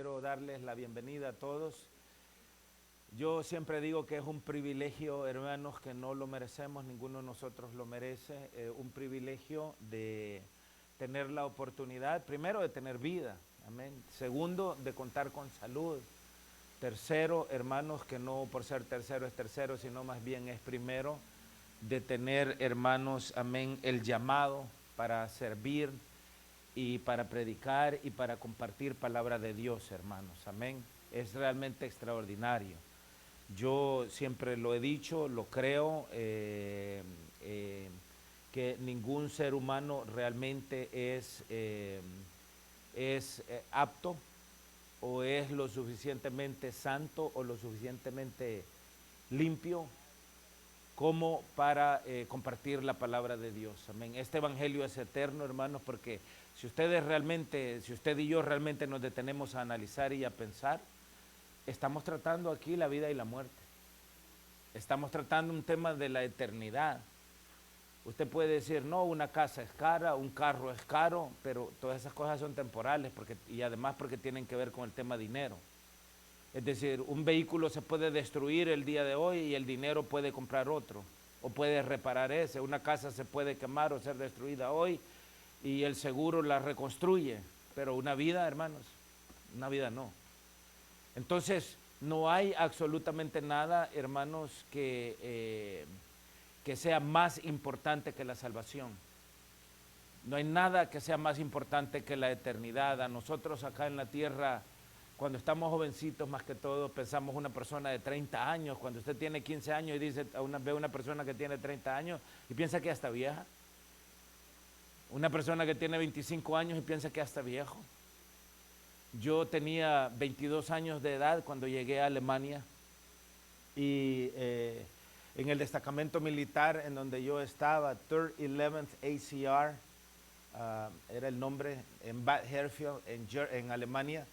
quiero darles la bienvenida a todos. Yo siempre digo que es un privilegio, hermanos, que no lo merecemos, ninguno de nosotros lo merece, un privilegio de tener la oportunidad, primero, de tener vida, amén. Segundo, de contar con salud. Tercero, hermanos, que no por ser tercero es tercero, sino más bien es primero, de tener, hermanos, amén, el llamado para servir y para predicar y para compartir palabra de Dios, hermanos, amén. Es realmente extraordinario. Yo siempre lo he dicho, lo creo, que ningún ser humano realmente es apto o es lo suficientemente santo o lo suficientemente limpio como para compartir la palabra de Dios. Amén. Este evangelio es eterno, hermanos, porque si usted y yo realmente nos detenemos a analizar y a pensar, estamos tratando aquí la vida y la muerte. Estamos tratando un tema de la eternidad. Usted puede decir, no, una casa es cara, un carro es caro, pero todas esas cosas son temporales y además porque tienen que ver con el tema dinero. Es decir, un vehículo se puede destruir el día de hoy y el dinero puede comprar otro o puede reparar ese. Una casa se puede quemar o ser destruida hoy y el seguro la reconstruye, pero una vida, hermanos, una vida no. Entonces, no hay absolutamente nada, hermanos, que sea más importante que la salvación. No hay nada que sea más importante que la eternidad. A nosotros acá en la tierra, cuando estamos jovencitos, más que todo, pensamos una persona de 30 años. Cuando usted tiene 15 años y ve a una persona que tiene 30 años y piensa que ya está vieja. Una persona que tiene 25 años y piensa que ya está viejo. Yo tenía 22 años de edad cuando llegué a Alemania y en el destacamento militar en donde yo estaba, 3rd 11th ACR, era el nombre, en Bad Herfield, en Alemania.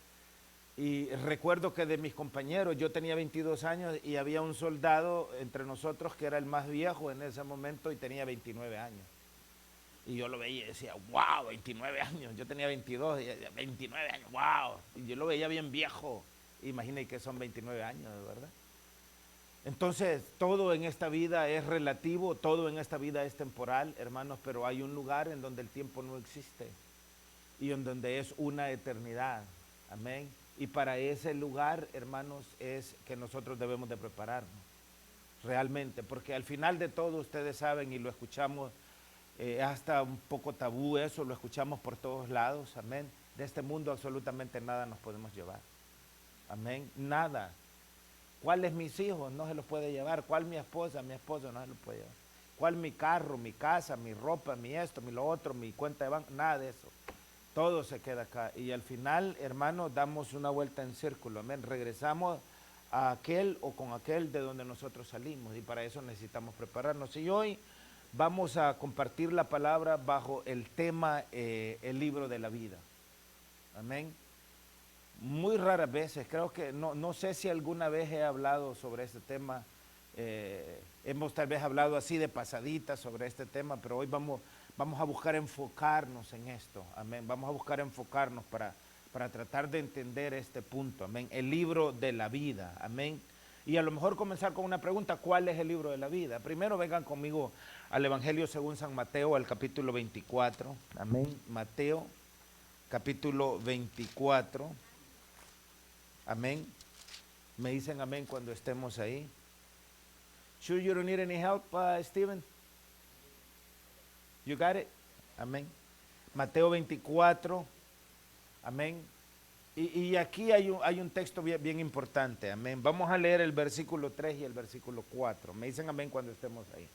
Y recuerdo que de mis compañeros, yo tenía 22 años y había un soldado entre nosotros que era el más viejo en ese momento y tenía 29 años. Y yo lo veía y decía, wow, 29 años. Yo tenía 22, y 29 años, wow. Y yo lo veía bien viejo. Imagínate que son 29 años, ¿verdad? Entonces, todo en esta vida es relativo, todo en esta vida es temporal, hermanos, pero hay un lugar en donde el tiempo no existe y en donde es una eternidad. Amén. Y para ese lugar, hermanos, es que nosotros debemos de prepararnos realmente, porque al final de todo, ustedes saben y lo escuchamos, hasta un poco tabú eso, lo escuchamos por todos lados, amén. De este mundo absolutamente nada nos podemos llevar, amén, nada. ¿Cuáles mis hijos? No se los puede llevar. ¿Cuál mi esposa? Mi esposo no se los puede llevar. ¿Cuál mi carro, mi casa, mi ropa, mi esto, mi lo otro, mi cuenta de banco? Nada de eso. Todo se queda acá. Y al final, hermanos, damos una vuelta en círculo, amén. Regresamos a aquel o con aquel de donde nosotros salimos y para eso necesitamos prepararnos. Y hoy vamos a compartir la palabra bajo el tema el libro de la vida. Amén. Muy raras veces, creo que no sé si alguna vez he hablado sobre este tema, hemos tal vez hablado así de pasadita sobre este tema, pero hoy vamos a buscar enfocarnos en esto, amén, vamos a buscar enfocarnos para tratar de entender este punto, amén, el libro de la vida, amén, y a lo mejor comenzar con una pregunta, ¿cuál es el libro de la vida? Primero vengan conmigo al Evangelio según San Mateo, al capítulo 24, amén, Mateo, capítulo 24, amén. Me dicen amén cuando estemos ahí. Sure you don't need any help, Stephen? You got it? Amén. Mateo 24, amén. Y aquí hay un texto bien importante, amén. Vamos a leer el versículo 3 y el versículo 4. Me dicen amén cuando estemos ahí.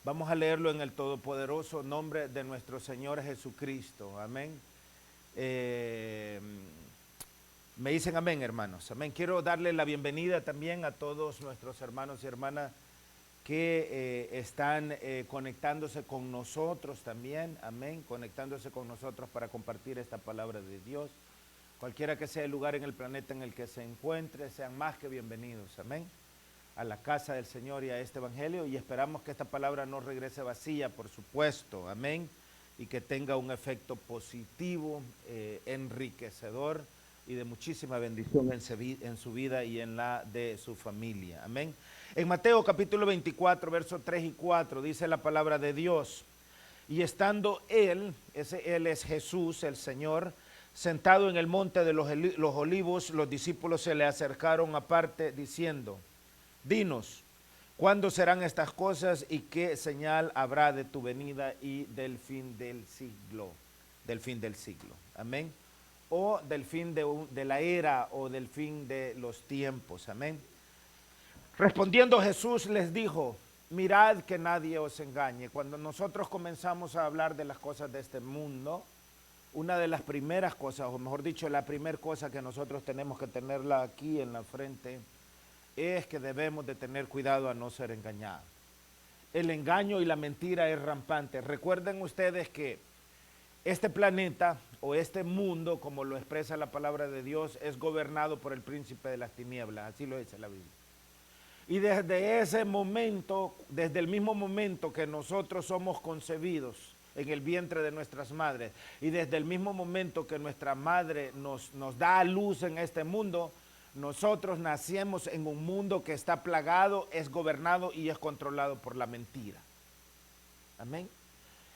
Vamos a leerlo en el todopoderoso nombre de nuestro Señor Jesucristo, amén. Me dicen amén, hermanos, amén. Quiero darle la bienvenida también a todos nuestros hermanos y hermanas que están conectándose con nosotros también, amén, conectándose con nosotros para compartir esta palabra de Dios. Cualquiera que sea el lugar en el planeta en el que se encuentre, sean más que bienvenidos, amén, a la casa del Señor y a este evangelio, y esperamos que esta palabra no regrese vacía, por supuesto, amén, y que tenga un efecto positivo, enriquecedor y de muchísima bendición en su vida y en la de su familia. Amén. En Mateo capítulo 24, versos 3 y 4 dice la palabra de Dios: y estando él es Jesús, el Señor, sentado en el monte de los olivos, los discípulos se le acercaron aparte diciendo: dinos, ¿cuándo serán estas cosas y qué señal habrá de tu venida y del fin del siglo? Del fin del siglo. Amén. O del fin de la era o del fin de los tiempos. Amén. Respondiendo Jesús les dijo: mirad que nadie os engañe. Cuando nosotros comenzamos a hablar de las cosas de este mundo, una de las primeras cosas, o mejor dicho, la primera cosa que nosotros tenemos que tenerla aquí en la frente, es que debemos de tener cuidado a no ser engañados. El engaño y la mentira es rampante. Recuerden ustedes que este planeta o este mundo, como lo expresa la palabra de Dios, es gobernado por el príncipe de las tinieblas, así lo dice la Biblia. Y desde ese momento, desde el mismo momento que nosotros somos concebidos en el vientre de nuestras madres, y desde el mismo momento que nuestra madre nos da a luz en este mundo, nosotros nacemos en un mundo que está plagado, es gobernado y es controlado por la mentira. Amén.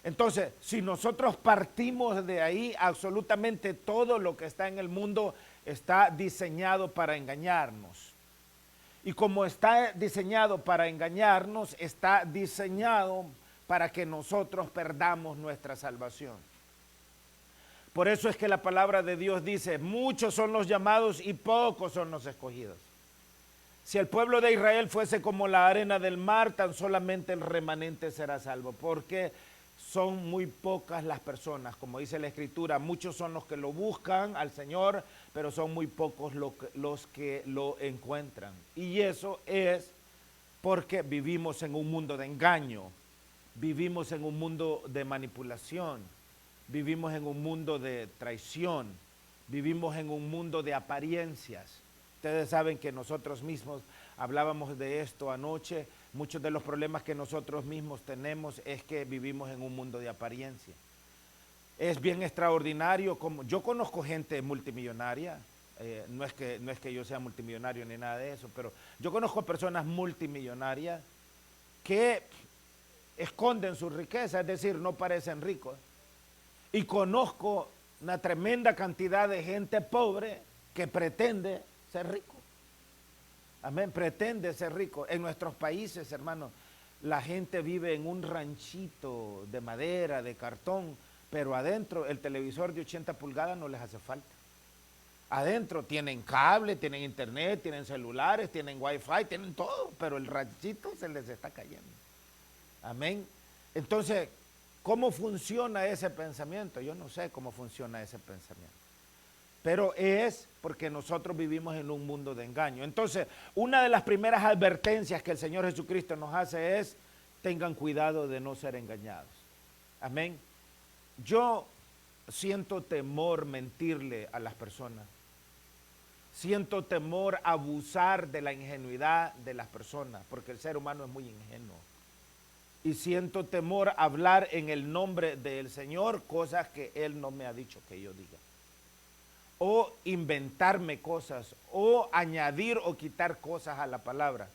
Entonces, si nosotros partimos de ahí, absolutamente todo lo que está en el mundo está diseñado para engañarnos. Y como está diseñado para engañarnos, está diseñado para que nosotros perdamos nuestra salvación. Por eso es que la palabra de Dios dice: muchos son los llamados y pocos son los escogidos. Si el pueblo de Israel fuese como la arena del mar, tan solamente el remanente será salvo. Porque son muy pocas las personas, como dice la Escritura, muchos son los que lo buscan al Señor, pero son muy pocos los que lo encuentran. Y eso es porque vivimos en un mundo de engaño, vivimos en un mundo de manipulación, vivimos en un mundo de traición, vivimos en un mundo de apariencias. Ustedes saben que nosotros mismos hablábamos de esto anoche. Muchos de los problemas que nosotros mismos tenemos es que vivimos en un mundo de apariencia. Es bien extraordinario como yo conozco gente multimillonaria, no es que yo sea multimillonario ni nada de eso, pero yo conozco personas multimillonarias que esconden su riqueza, es decir, no parecen ricos. Y conozco una tremenda cantidad de gente pobre que pretende ser rico. Amén, pretende ser rico. En nuestros países, hermanos, la gente vive en un ranchito de madera, de cartón, pero adentro el televisor de 80 pulgadas no les hace falta. Adentro tienen cable, tienen internet, tienen celulares, tienen wifi, tienen todo, pero el ranchito se les está cayendo. Amén. Entonces, ¿cómo funciona ese pensamiento? Yo no sé cómo funciona ese pensamiento. Pero es porque nosotros vivimos en un mundo de engaño. Entonces, una de las primeras advertencias que el Señor Jesucristo nos hace es: tengan cuidado de no ser engañados. Amén. Yo siento temor mentirle a las personas. Siento temor abusar de la ingenuidad de las personas, porque el ser humano es muy ingenuo. Y siento temor hablar en el nombre del Señor cosas que Él no me ha dicho que yo diga. O inventarme cosas, o añadir o quitar cosas a la palabra.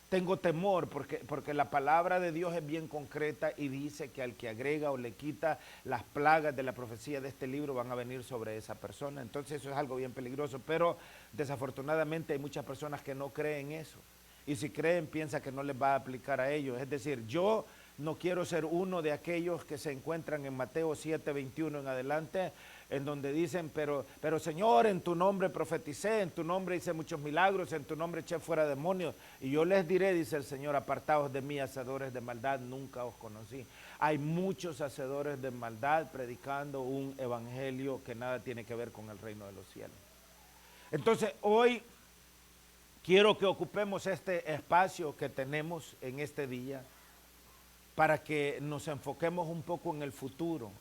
Tengo temor porque la palabra de Dios es bien concreta y dice que al que agrega o le quita, las plagas de la profecía de este libro van a venir sobre esa persona. Entonces eso es algo bien peligroso, pero desafortunadamente hay muchas personas que no creen eso. Y si creen, piensan que no les va a aplicar a ellos. Es decir, yo no quiero ser uno de aquellos que se encuentran en Mateo 7:21 en adelante, en donde dicen, pero Señor, en tu nombre profeticé, en tu nombre hice muchos milagros, en tu nombre eché fuera demonios. Y yo les diré, dice el Señor, apartaos de mí, hacedores de maldad, nunca os conocí. Hay muchos hacedores de maldad predicando un evangelio que nada tiene que ver con el reino de los cielos. Entonces, hoy quiero que ocupemos este espacio que tenemos en este día para que nos enfoquemos un poco en el futuro,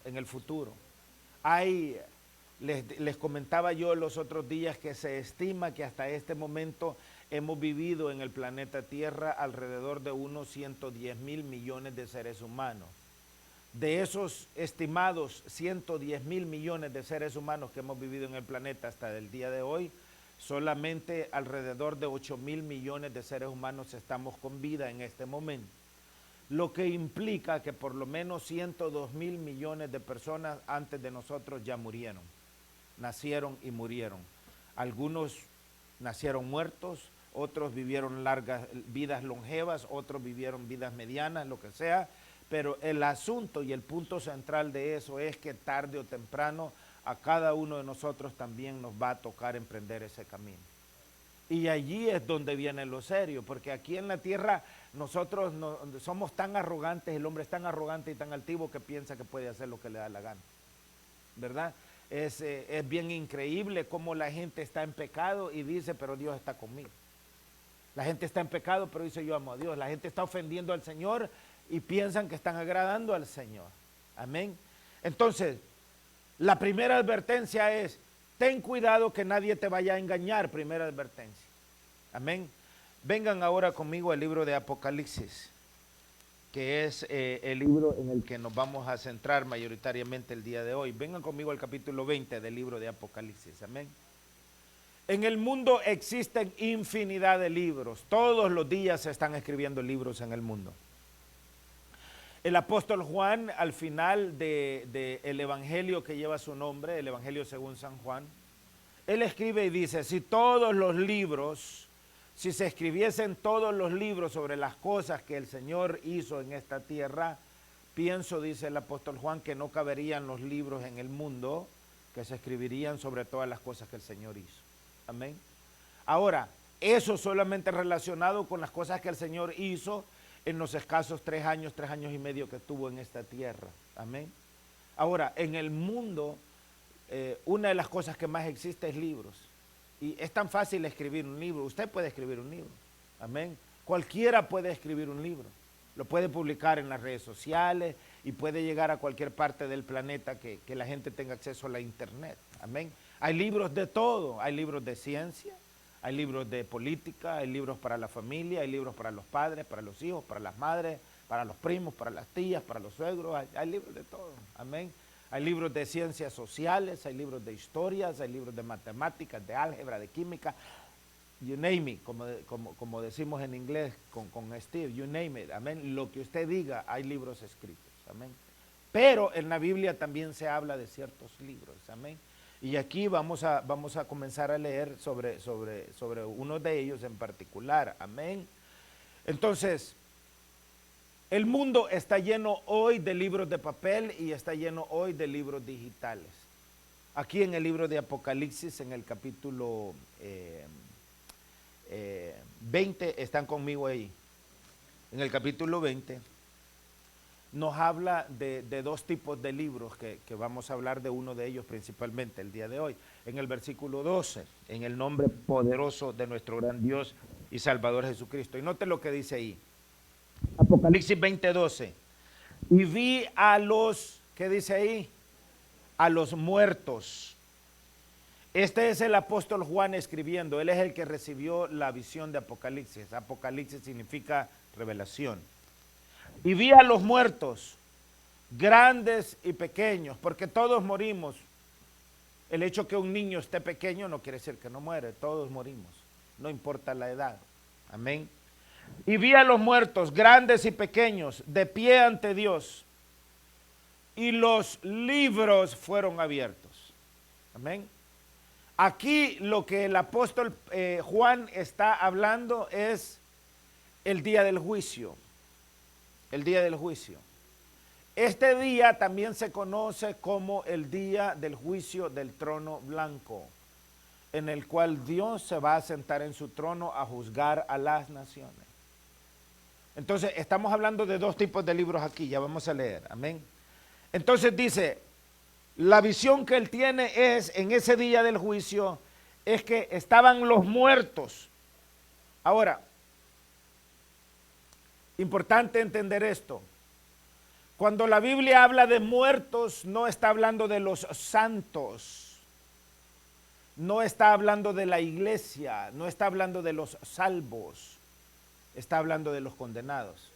Les comentaba yo los otros días que se estima que hasta este momento hemos vivido en el planeta Tierra alrededor de unos 110 mil millones de seres humanos. de esos estimados 110,000 millones de seres humanos que hemos vivido en el planeta hasta el día de hoy, solamente alrededor de 8,000 millones de seres humanos estamos con vida en este momento. Lo que implica que por lo menos 102,000 millones de personas antes de nosotros ya murieron, nacieron y murieron. Algunos nacieron muertos, otros vivieron largas vidas longevas, otros vivieron vidas medianas, lo que sea, pero el asunto y el punto central de eso es que tarde o temprano a cada uno de nosotros también nos va a tocar emprender ese camino. Y allí es donde viene lo serio, porque aquí en la tierra nosotros no, somos tan arrogantes, el hombre es tan arrogante y tan altivo que piensa que puede hacer lo que le da la gana, ¿verdad? Es bien increíble cómo la gente está en pecado y dice, pero Dios está conmigo. La gente está en pecado, pero dice, yo amo a Dios. La gente está ofendiendo al Señor y piensan que están agradando al Señor. Amén. Entonces, la primera advertencia es, ten cuidado que nadie te vaya a engañar, primera advertencia. Amén. Vengan ahora conmigo al libro de Apocalipsis, que es el libro en el que nos vamos a centrar mayoritariamente el día de hoy. Vengan conmigo al capítulo 20 del libro de Apocalipsis. Amén. En el mundo existen infinidad de libros. Todos los días se están escribiendo libros en el mundo. El apóstol Juan, al final del evangelio que lleva su nombre, el evangelio según San Juan, él escribe y dice, si se escribiesen todos los libros sobre las cosas que el Señor hizo en esta tierra, pienso, dice el apóstol Juan, que no caberían los libros en el mundo que se escribirían sobre todas las cosas que el Señor hizo. Amén. Ahora, eso solamente relacionado con las cosas que el Señor hizo en los escasos 3 años y medio que estuvo en esta tierra. Amén. Ahora, en el mundo, una de las cosas que más existe es libros. Y es tan fácil escribir un libro. Usted puede escribir un libro. Amén. Cualquiera puede escribir un libro. Lo puede publicar en las redes sociales y puede llegar a cualquier parte del planeta que la gente tenga acceso a la internet. Amén. Hay libros de todo. Hay libros de ciencia, hay libros de política, hay libros para la familia, hay libros para los padres, para los hijos, para las madres, para los primos, para las tías, para los suegros. Hay libros de todo. Amén. Hay libros de ciencias sociales, hay libros de historias, hay libros de matemáticas, de álgebra, de química. You name it, como decimos en inglés con Steve, you name it, amén. Lo que usted diga, hay libros escritos, amén. Pero en la Biblia también se habla de ciertos libros, amén. Y aquí vamos a comenzar a leer sobre uno de ellos en particular, amén. Entonces, el mundo está lleno hoy de libros de papel y está lleno hoy de libros digitales. Aquí en el libro de Apocalipsis, en el capítulo 20, están conmigo ahí. En el capítulo 20 nos habla de 2 tipos de libros que vamos a hablar de uno de ellos principalmente el día de hoy. En el versículo 12, en el nombre poderoso de nuestro gran Dios y Salvador Jesucristo. Y note lo que dice ahí. Apocalipsis 20:12. Y vi a los, ¿qué dice ahí? A los muertos. Este es el apóstol Juan escribiendo. Él es el que recibió la visión de Apocalipsis. Apocalipsis significa revelación. Y vi a los muertos, grandes y pequeños, porque todos morimos. El hecho que un niño esté pequeño no quiere decir que no muere. Todos morimos, no importa la edad. Amén. Y vi a los muertos, grandes y pequeños, de pie ante Dios. Y los libros fueron abiertos. Amén. Aquí lo que el apóstol Juan está hablando es el día del juicio. El día del juicio. Este día también se conoce como el día del juicio del trono blanco, en el cual Dios se va a sentar en su trono a juzgar a las naciones. Entonces, estamos hablando de 2 tipos de libros aquí, ya vamos a leer, amén. Entonces dice, la visión que él tiene es, en ese día del juicio, es que estaban los muertos. Ahora, importante entender esto. Cuando la Biblia habla de muertos, no está hablando de los santos, no está hablando de la iglesia, no está hablando de los salvos, está hablando de los condenados.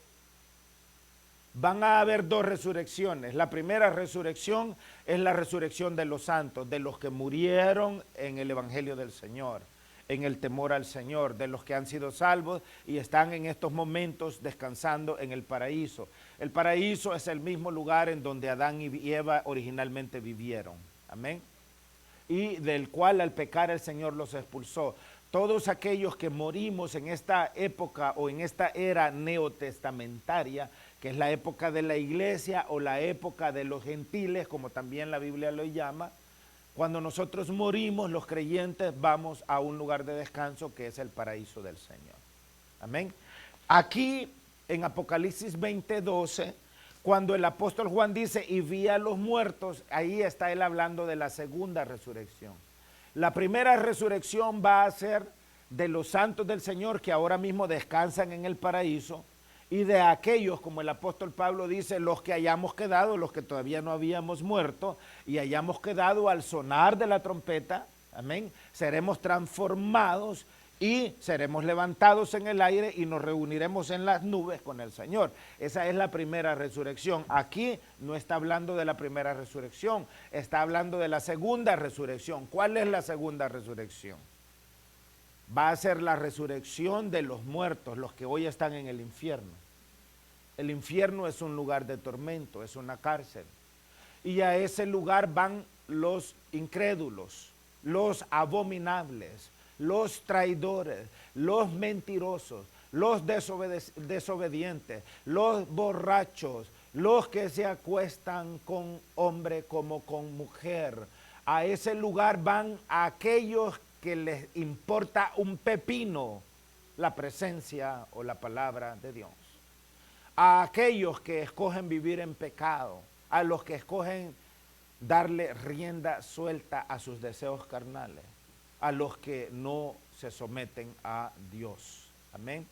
van a haber dos resurrecciones. La primera resurrección es la resurrección de los santos, de los que murieron en el Evangelio del Señor, en el temor al Señor, de los que han sido salvos y están en estos momentos descansando en el paraíso. El paraíso es el mismo lugar en donde Adán y Eva originalmente vivieron. Amén. Y del cual al pecar el Señor los expulsó. Todos aquellos que morimos en esta época o en esta era neotestamentaria, que es la época de la iglesia o la época de los gentiles, como también la Biblia lo llama, cuando nosotros morimos, los creyentes vamos a un lugar de descanso que es el paraíso del Señor. Amén. Aquí en Apocalipsis 20:12, cuando el apóstol Juan dice, y vi a los muertos, ahí está él hablando de la segunda resurrección. La primera resurrección va a ser de los santos del Señor que ahora mismo descansan en el paraíso y de aquellos, como el apóstol Pablo dice, los que hayamos quedado, los que todavía no habíamos muerto y hayamos quedado al sonar de la trompeta, amén, seremos transformados y seremos levantados en el aire y nos reuniremos en las nubes con el Señor. Esa es la primera resurrección. Aquí no está hablando de la primera resurrección, está hablando de la segunda resurrección. ¿Cuál es la segunda resurrección? Va a ser la resurrección de los muertos, los que hoy están en el infierno. El infierno es un lugar de tormento, es una cárcel. Y a ese lugar van los incrédulos, los abominables, los traidores, los mentirosos, los desobedientes, los borrachos, los que se acuestan con hombre como con mujer. A ese lugar van aquellos que les importa un pepino la presencia o la palabra de Dios. A aquellos que escogen vivir en pecado, a los que escogen darle rienda suelta a sus deseos carnales, a los que no se someten a Dios. Amén.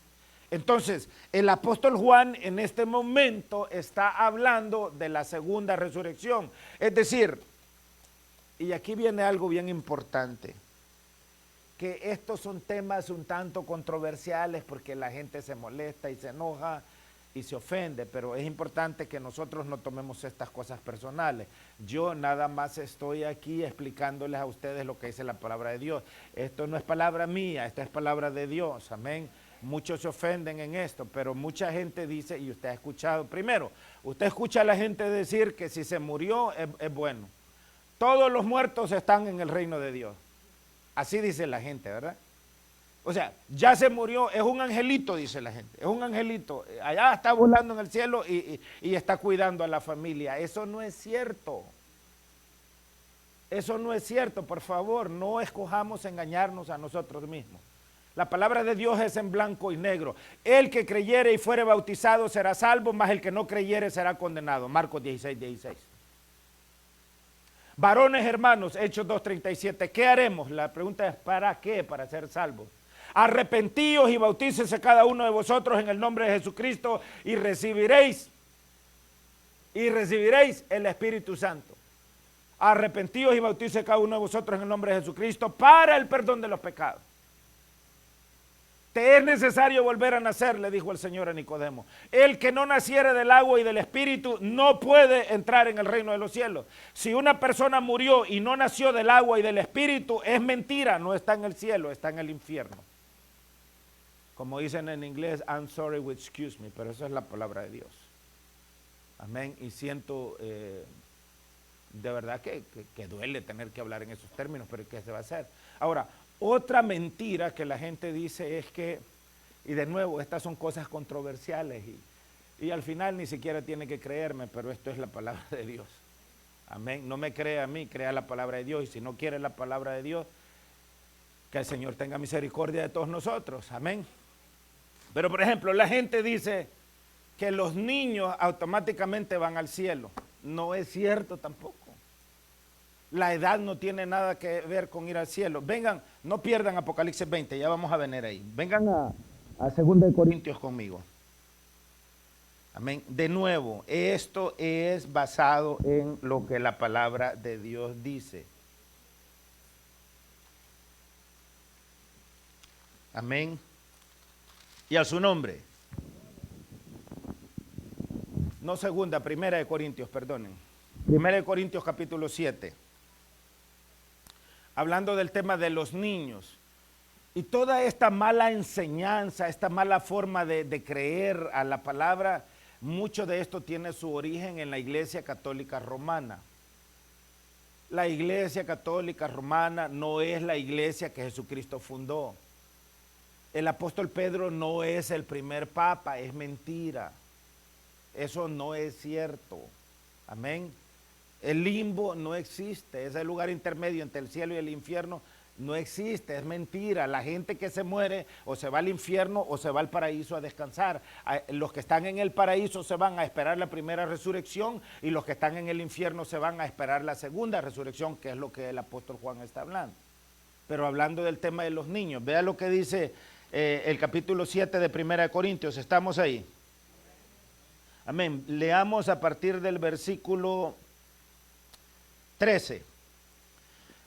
Entonces, el apóstol Juan en este momento está hablando de la segunda resurrección. Es decir, y aquí viene algo bien importante, que estos son temas un tanto controversiales porque la gente se molesta y se enoja y se ofende, pero es importante que nosotros no tomemos estas cosas personales. Yo nada más estoy aquí explicándoles a ustedes lo que dice la palabra de Dios. Esto no es palabra mía, esto es palabra de Dios, amén. Muchos se ofenden en esto, pero mucha gente dice, y usted ha escuchado, primero, usted escucha a la gente decir que si se murió es bueno. Todos los muertos están en el reino de Dios. Así dice la gente, ¿verdad? O sea, ya se murió, es un angelito, dice la gente, es un angelito, allá está volando en el cielo y está cuidando a la familia. Eso no es cierto. Eso no es cierto, por favor, no escojamos engañarnos a nosotros mismos. La palabra de Dios es en blanco y negro. El que creyere y fuere bautizado será salvo, mas el que no creyere será condenado. Marcos 16:16. Varones hermanos, Hechos 2:37, ¿qué haremos? La pregunta es, ¿para qué? Para ser salvos. Arrepentíos y bautícese cada uno de vosotros en el nombre de Jesucristo y recibiréis el Espíritu Santo. Arrepentíos y bautícese cada uno de vosotros en el nombre de Jesucristo para el perdón de los pecados. Te es necesario volver a nacer, le dijo el Señor a Nicodemo. El que no naciere del agua y del Espíritu no puede entrar en el reino de los cielos. Si una persona murió y no nació del agua y del Espíritu, es mentira, no está en el cielo, está en el infierno. Como dicen en inglés, I'm sorry, excuse me, pero esa es la palabra de Dios. Amén. Y siento de verdad que duele tener que hablar en esos términos, pero ¿qué se va a hacer? Ahora, otra mentira que la gente dice es que, y de nuevo, estas son cosas controversiales y al final ni siquiera tiene que creerme, pero esto es la palabra de Dios. Amén. No me crea a mí, crea la palabra de Dios. Y si no quiere la palabra de Dios, que el Señor tenga misericordia de todos nosotros. Amén. Pero por ejemplo, la gente dice que los niños automáticamente van al cielo. No es cierto tampoco. La edad no tiene nada que ver con ir al cielo. Vengan, no pierdan Apocalipsis 20, ya vamos a venir ahí. Vengan a 2 Corintios conmigo. Amén. De nuevo, esto es basado en lo que la palabra de Dios dice. Amén. Y a su nombre. no segunda, primera de Corintios, perdonen. Primera de Corintios capítulo 7. Hablando del tema de los niños. Y toda esta mala enseñanza, esta mala forma de creer a la palabra, mucho de esto tiene su origen en la Iglesia Católica Romana. La Iglesia Católica Romana no es la iglesia que Jesucristo fundó. El apóstol Pedro no es el primer papa, es mentira. Eso no es cierto. Amén. El limbo no existe, ese lugar intermedio entre el cielo y el infierno no existe, es mentira. La gente que se muere o se va al infierno o se va al paraíso a descansar. Los que están en el paraíso se van a esperar la primera resurrección y los que están en el infierno se van a esperar la segunda resurrección, que es lo que el apóstol Juan está hablando. Pero hablando del tema de los niños, vea lo que dice el capítulo 7 de Primera de Corintios, ¿estamos ahí? Amén. Leamos a partir del versículo 13.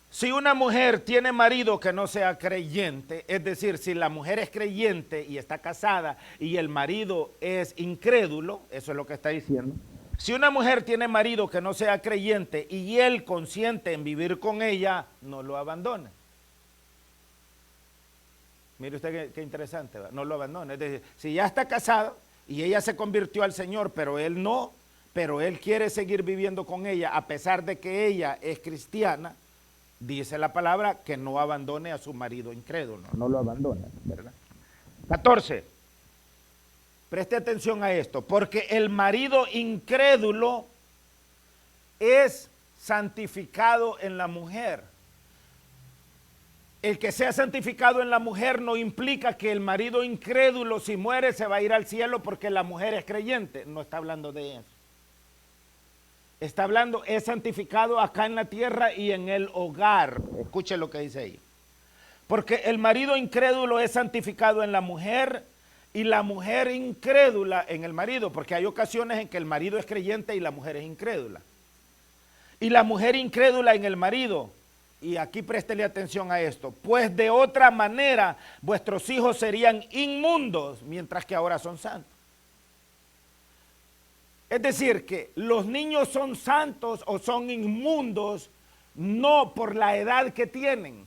Si una mujer tiene marido que no sea creyente, es decir, si la mujer es creyente y está casada y el marido es incrédulo, eso es lo que está diciendo. Si una mujer tiene marido que no sea creyente y él consiente en vivir con ella, no lo abandone. Mire usted qué interesante, ¿verdad? No lo abandone. Es decir, si ya está casado y ella se convirtió al Señor, pero él no, pero él quiere seguir viviendo con ella a pesar de que ella es cristiana, dice la palabra que no abandone a su marido incrédulo. No lo abandone, ¿verdad? 14. Preste atención a esto, porque el marido incrédulo es santificado en la mujer. El que sea santificado en la mujer no implica que el marido incrédulo, si muere, se va a ir al cielo porque la mujer es creyente. No está hablando de eso. Está hablando, es santificado acá en la tierra y en el hogar. Escuche lo que dice ahí. Porque el marido incrédulo es santificado en la mujer y la mujer incrédula en el marido. Porque hay ocasiones en que el marido es creyente y la mujer es incrédula. Y la mujer incrédula en el marido. Y aquí préstele atención a esto. Pues de otra manera vuestros hijos serían inmundos, mientras que ahora son santos. Es decir, que los niños son santos o son inmundos no por la edad que tienen.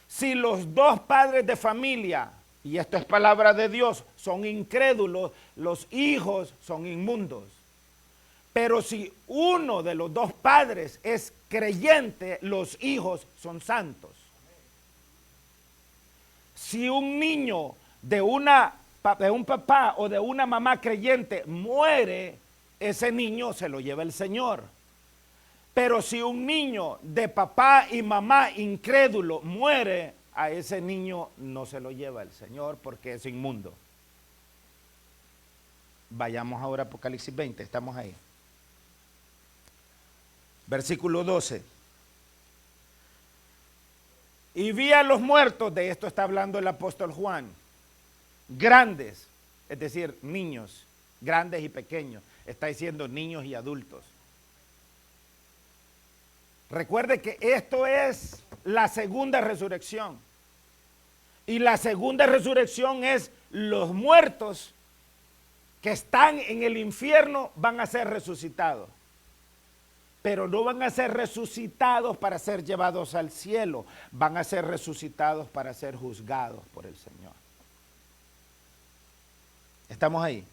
Si los dos padres de familia, y esto es palabra de Dios, son incrédulos, los hijos son inmundos. Pero si uno de los dos padres es creyente, los hijos son santos. Si un niño de un papá o de una mamá creyente muere, ese niño se lo lleva el Señor. Pero si un niño de papá y mamá incrédulo muere, a ese niño no se lo lleva el Señor porque es inmundo. Vayamos ahora a Apocalipsis 20, estamos ahí. Versículo 12. Y vi a los muertos, de esto está hablando el apóstol Juan, grandes, es decir, niños, grandes y pequeños, está diciendo niños y adultos. Recuerde que esto es la segunda resurrección. Y la segunda resurrección es los muertos que están en el infierno van a ser resucitados. Pero no van a ser resucitados para ser llevados al cielo, van a ser resucitados para ser juzgados por el Señor. ¿Estamos ahí?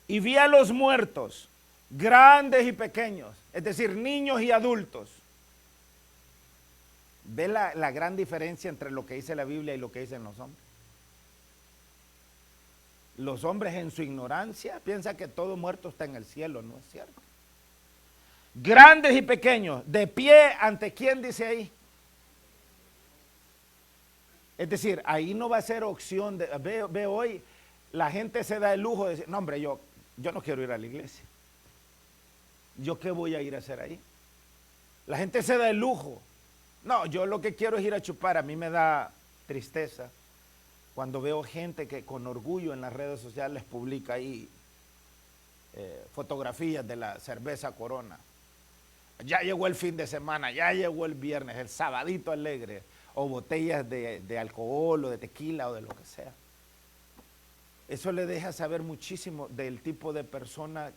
Y vi a los muertos, grandes y pequeños, es decir, niños y adultos. ¿Ve la gran diferencia entre lo que dice la Biblia y lo que dicen los hombres? Los hombres en su ignorancia piensan que todo muerto está en el cielo, no es cierto. Grandes y pequeños, de pie ante quién dice ahí. Es decir, ahí no va a ser opción de, ve hoy, la gente se da el lujo de decir, no hombre, yo no quiero ir a la iglesia. ¿Yo qué voy a ir a hacer ahí? La gente se da el lujo. No, yo lo que quiero es ir a chupar. A mí me da tristeza cuando veo gente que con orgullo en las redes sociales publica ahí fotografías de la cerveza Corona. Ya llegó el fin de semana, ya llegó el viernes, el sabadito alegre, o botellas de alcohol o de tequila o de lo que sea. Eso le deja saber muchísimo del tipo de persona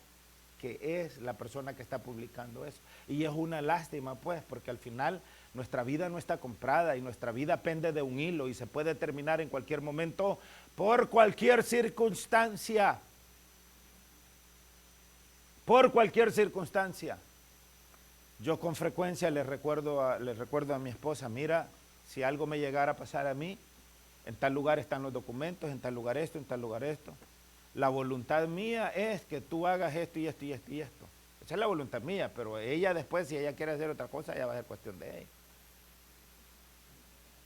que es la persona que está publicando eso. Y es una lástima, pues, porque al final nuestra vida no está comprada y nuestra vida pende de un hilo y se puede terminar en cualquier momento por cualquier circunstancia. Por cualquier circunstancia. Yo con frecuencia le recuerdo a mi esposa, mira, si algo me llegara a pasar a mí, en tal lugar están los documentos, en tal lugar esto, en tal lugar esto. La voluntad mía es que tú hagas esto y esto y esto y esto. Esa es la voluntad mía, pero ella después, si ella quiere hacer otra cosa, ya va a ser cuestión de ella.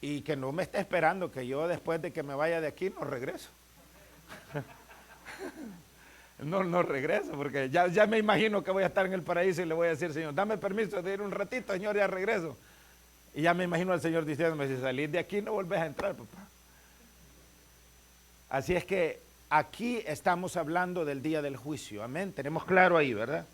Y que no me esté esperando que yo después de que me vaya de aquí no regreso. No regreso, porque ya me imagino que voy a estar en el paraíso y le voy a decir, Señor, dame permiso de ir un ratito, Señor, ya regreso. Y ya me imagino al Señor diciéndome, si salís de aquí no volvés a entrar, papá. Así es que aquí estamos hablando del día del juicio, amén. Tenemos claro ahí, ¿verdad?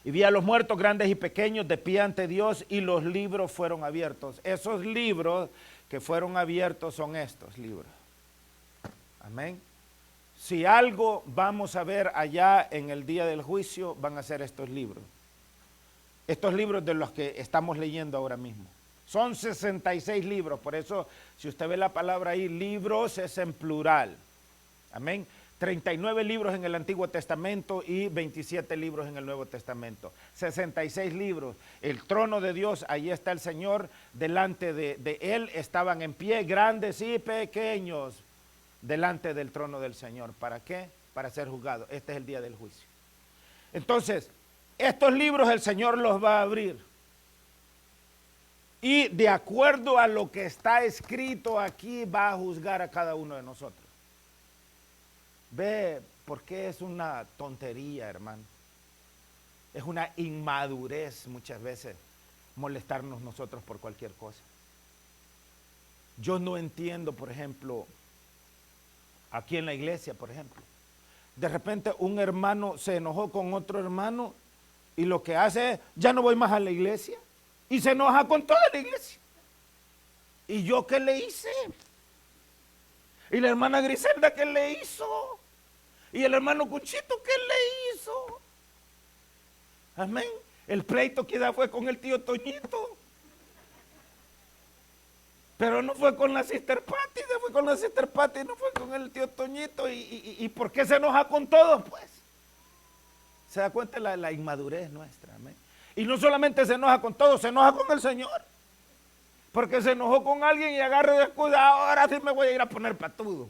Y vi a los muertos grandes y pequeños de pie ante Dios y los libros fueron abiertos. Esos libros que fueron abiertos son estos libros. Amén. Si algo vamos a ver allá en el día del juicio, van a ser estos libros. Estos libros de los que estamos leyendo ahora mismo. Son 66 libros, por eso si usted ve la palabra ahí, libros es en plural. Amén. 39 libros en el Antiguo Testamento y 27 libros en el Nuevo Testamento. 66 libros. El trono de Dios, ahí está el Señor, delante de Él estaban en pie grandes y pequeños, delante del trono del Señor. ¿Para qué? Para ser juzgados. Este es el día del juicio. Entonces, estos libros el Señor los va a abrir. Y de acuerdo a lo que está escrito aquí, va a juzgar a cada uno de nosotros. Ve, porque es una tontería, hermano. Es una inmadurez muchas veces molestarnos nosotros por cualquier cosa. Yo no entiendo, por ejemplo, aquí en la iglesia, por ejemplo, de repente un hermano se enojó con otro hermano y lo que hace es, ya no voy más a la iglesia, y se enoja con toda la iglesia. ¿Y yo qué le hice? ¿Y la hermana Griselda qué le hizo? ¿Y el hermano Cuchito qué le hizo? Amén. El pleito quizá fue con el tío Toñito, pero no fue con la sister Patty, se fue con la sister Patty, no fue con el tío Toñito. ¿Y por qué se enoja con todos, pues? Se da cuenta la inmadurez nuestra, amén. Y no solamente se enoja con todos, se enoja con el Señor. Porque se enojó con alguien y agarra de excusa, ahora sí me voy a ir a poner patudo.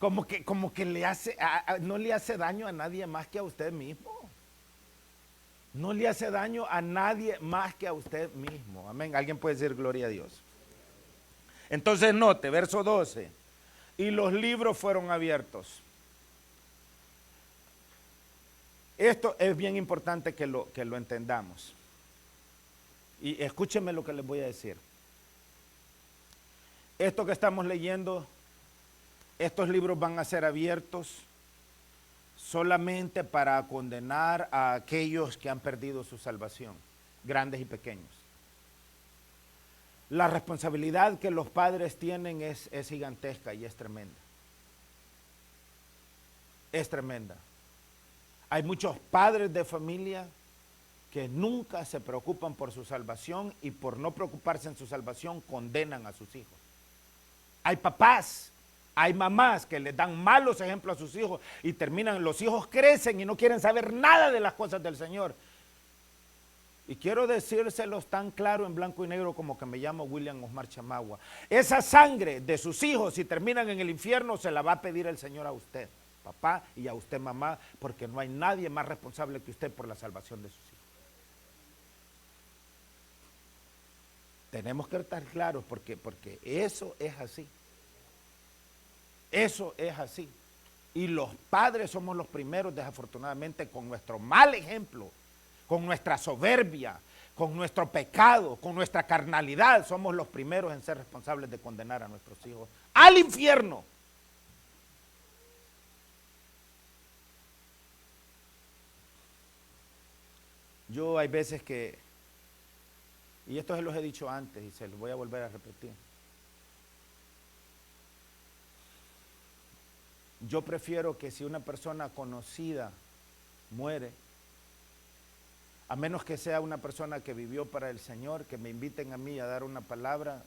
Como que le hace, no le hace daño a nadie más que a usted mismo. No le hace daño a nadie más que a usted mismo. Amén. Alguien puede decir gloria a Dios. Entonces note, verso 12. Y los libros fueron abiertos. Esto es bien importante que lo entendamos. Y escúchenme lo que les voy a decir. Esto que estamos leyendo, estos libros van a ser abiertos solamente para condenar a aquellos que han perdido su salvación, grandes y pequeños. La responsabilidad que los padres tienen es gigantesca y es tremenda. Es tremenda. Hay muchos padres de familia que nunca se preocupan por su salvación y por no preocuparse en su salvación condenan a sus hijos. Hay papás, hay mamás que les dan malos ejemplos a sus hijos y terminan, los hijos crecen y no quieren saber nada de las cosas del Señor. Y quiero decírselos tan claro en blanco y negro como que me llamo William Osmar Chamagua. Esa sangre de sus hijos, si terminan en el infierno, se la va a pedir el Señor a usted, papá, y a usted, mamá, porque no hay nadie más responsable que usted por la salvación de sus hijos. Tenemos que estar claros porque eso es así. Eso es así. Y los padres somos los primeros, desafortunadamente, con nuestro mal ejemplo, con nuestra soberbia, con nuestro pecado, con nuestra carnalidad, somos los primeros en ser responsables de condenar a nuestros hijos al infierno. Yo hay veces que, y esto se los he dicho antes y se los voy a volver a repetir. Yo prefiero que si una persona conocida muere, a menos que sea una persona que vivió para el Señor, que me inviten a mí a dar una palabra,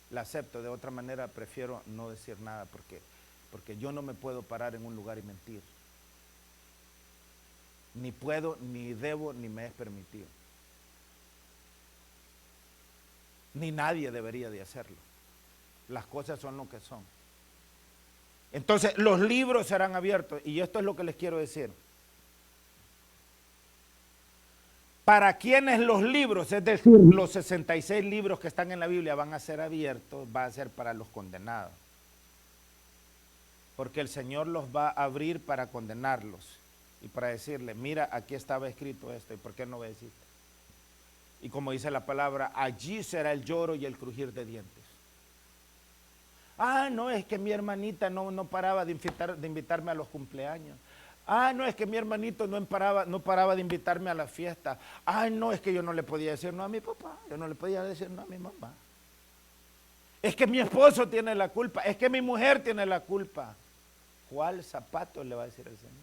la acepto. De otra manera prefiero no decir nada, porque yo no me puedo parar en un lugar y mentir. Ni puedo, ni debo, ni me es permitido. Ni nadie debería de hacerlo. Las cosas son lo que son. Entonces, los libros serán abiertos, y esto es lo que les quiero decir. Para quienes los libros, es decir, los 66 libros que están en la Biblia van a ser abiertos, va a ser para los condenados. Porque el Señor los va a abrir para condenarlos y para decirle, mira, aquí estaba escrito esto, ¿y por qué no obedeciste? Y como dice la palabra, allí será el lloro y el crujir de dientes. Ah, no, es que mi hermanita no paraba de invitarme a los cumpleaños. Ah, no, es que mi hermanito no paraba de invitarme a la fiesta. Ah, no, es que yo no le podía decir no a mi papá, yo no le podía decir no a mi mamá. Es que mi esposo tiene la culpa, es que mi mujer tiene la culpa. ¿Cuál zapato le va a decir el Señor?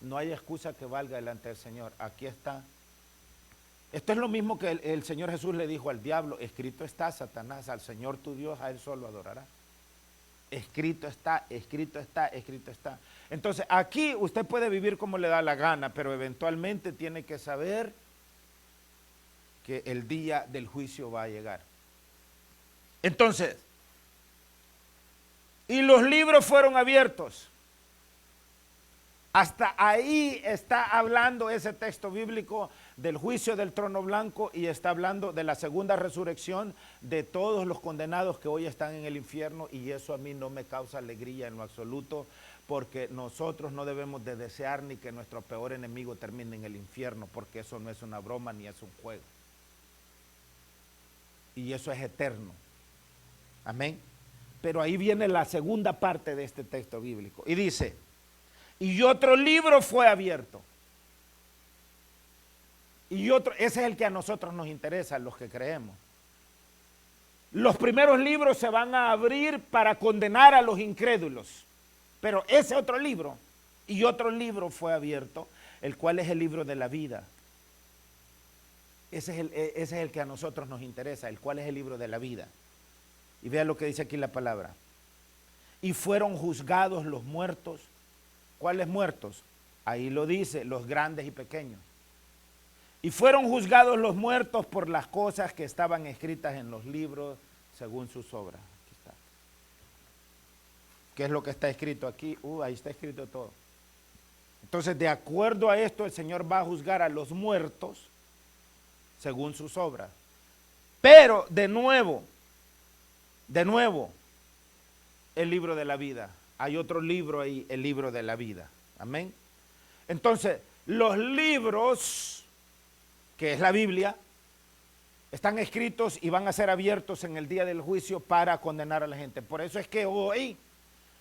No hay excusa que valga delante del Señor. Aquí está. Esto es lo mismo que el Señor Jesús le dijo al diablo: escrito está, Satanás, al Señor tu Dios, a Él solo adorará. Escrito está, escrito está, escrito está. Entonces, aquí usted puede vivir como le da la gana, pero eventualmente tiene que saber que el día del juicio va a llegar. Entonces, y los libros fueron abiertos. Hasta ahí está hablando ese texto bíblico del juicio del trono blanco, y está hablando de la segunda resurrección de todos los condenados que hoy están en el infierno, y eso a mí no me causa alegría en lo absoluto, porque nosotros no debemos de desear ni que nuestro peor enemigo termine en el infierno, porque eso no es una broma ni es un juego. Y eso es eterno. Amén. Pero ahí viene la segunda parte de este texto bíblico, y dice: y otro libro fue abierto. Y otro, ese es el que a nosotros nos interesa, los que creemos. Los primeros libros se van a abrir para condenar a los incrédulos. Pero ese otro libro, y otro libro fue abierto, el cual es el libro de la vida. Ese es el que a nosotros nos interesa, el cual es el libro de la vida. Y vea lo que dice aquí la palabra. Y fueron juzgados los muertos. ¿Cuáles muertos? Ahí lo dice, los grandes y pequeños. Y fueron juzgados los muertos por las cosas que estaban escritas en los libros según sus obras. Aquí está. ¿Qué es lo que está escrito aquí? Ahí está escrito todo. Entonces, de acuerdo a esto, el Señor va a juzgar a los muertos según sus obras. Pero, de nuevo, el libro de la vida. Hay otro libro ahí, el libro de la vida. Amén. Entonces, los libros, que es la Biblia, están escritos y van a ser abiertos en el día del juicio para condenar a la gente. Por eso es que hoy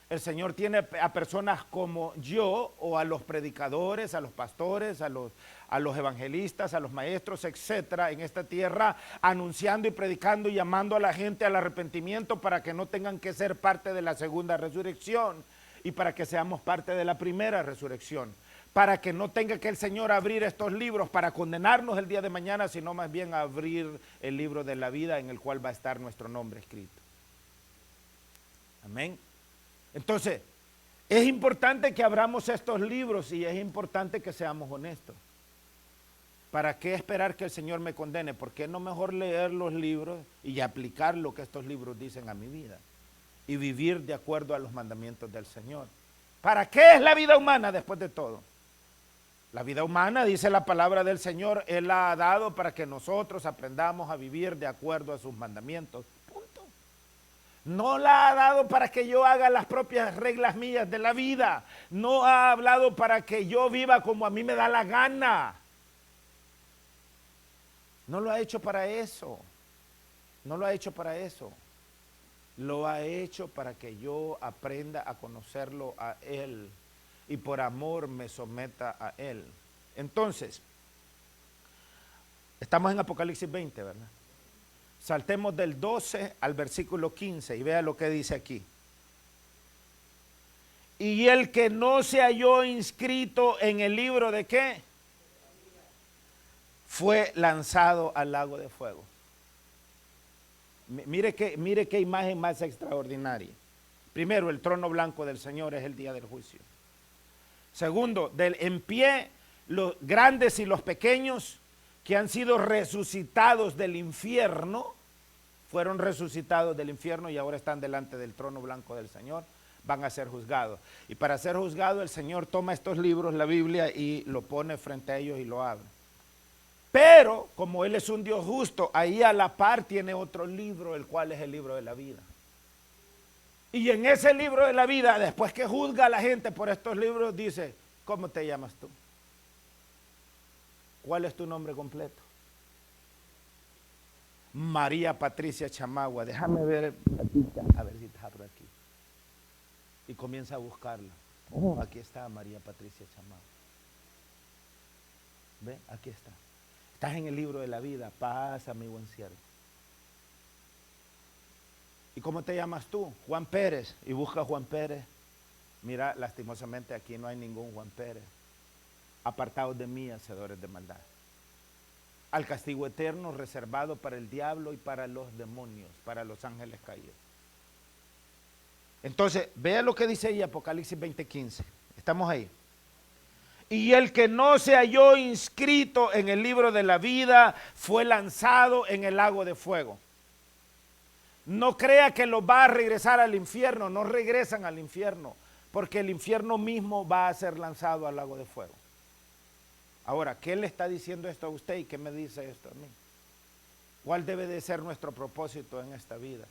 el Señor tiene a personas como yo, o a los predicadores, a los pastores, a los evangelistas, a los maestros, etcétera, en esta tierra, anunciando y predicando y llamando a la gente al arrepentimiento, para que no tengan que ser parte de la segunda resurrección, y para que seamos parte de la primera resurrección, para que no tenga que el Señor abrir estos libros para condenarnos el día de mañana, sino más bien abrir el libro de la vida, en el cual va a estar nuestro nombre escrito. Amén. Entonces, es importante que abramos estos libros, y es importante que seamos honestos. ¿Para qué esperar que el Señor me condene? ¿Por qué no mejor leer los libros y aplicar lo que estos libros dicen a mi vida? Y vivir de acuerdo a los mandamientos del Señor. ¿Para qué es la vida humana después de todo? La vida humana, dice la palabra del Señor, Él la ha dado para que nosotros aprendamos a vivir de acuerdo a sus mandamientos. No la ha dado para que yo haga las propias reglas mías de la vida. No ha hablado para que yo viva como a mí me da la gana. No lo ha hecho para eso. No lo ha hecho para eso. Lo ha hecho para que yo aprenda a conocerlo a Él, y por amor me someta a Él. Entonces, estamos en Apocalipsis 20, ¿verdad? Saltemos del 12 al versículo 15 y vea lo que dice aquí. Y el que no se halló inscrito en el libro de ¿qué? Fue lanzado al lago de fuego. Mire qué imagen más extraordinaria. Primero, el trono blanco del Señor es el día del juicio. Segundo, en pie los grandes y los pequeños que han sido resucitados del infierno, fueron resucitados del infierno y ahora están delante del trono blanco del Señor, van a ser juzgados. Y para ser juzgado el Señor toma estos libros, la Biblia, y lo pone frente a ellos y lo abre. Pero como Él es un Dios justo, ahí a la par tiene otro libro, el cual es el libro de la vida. Y en ese libro de la vida, después que juzga a la gente por estos libros, dice, ¿cómo te llamas tú? ¿Cuál es tu nombre completo? María Patricia Chamagua. Déjame ver, a ver si está por aquí. Y comienza a buscarla. Oh, aquí está María Patricia Chamagua. ¿Ve? Aquí está. Estás en el libro de la vida. Pasa, mi buen siervo. ¿Y cómo te llamas tú? Juan Pérez. Y busca a Juan Pérez. Mira, lastimosamente aquí no hay ningún Juan Pérez. Apartados de mí, hacedores de maldad. Al castigo eterno reservado para el diablo y para los demonios, para los ángeles caídos. Entonces, vea lo que dice ahí Apocalipsis 20:15. Estamos ahí. Y el que no se halló inscrito en el libro de la vida fue lanzado en el lago de fuego. No crea que los va a regresar al infierno, no regresan al infierno, porque el infierno mismo va a ser lanzado al lago de fuego. Ahora, ¿qué le está diciendo esto a usted y qué me dice esto a mí? ¿Cuál debe de ser nuestro propósito en esta vida?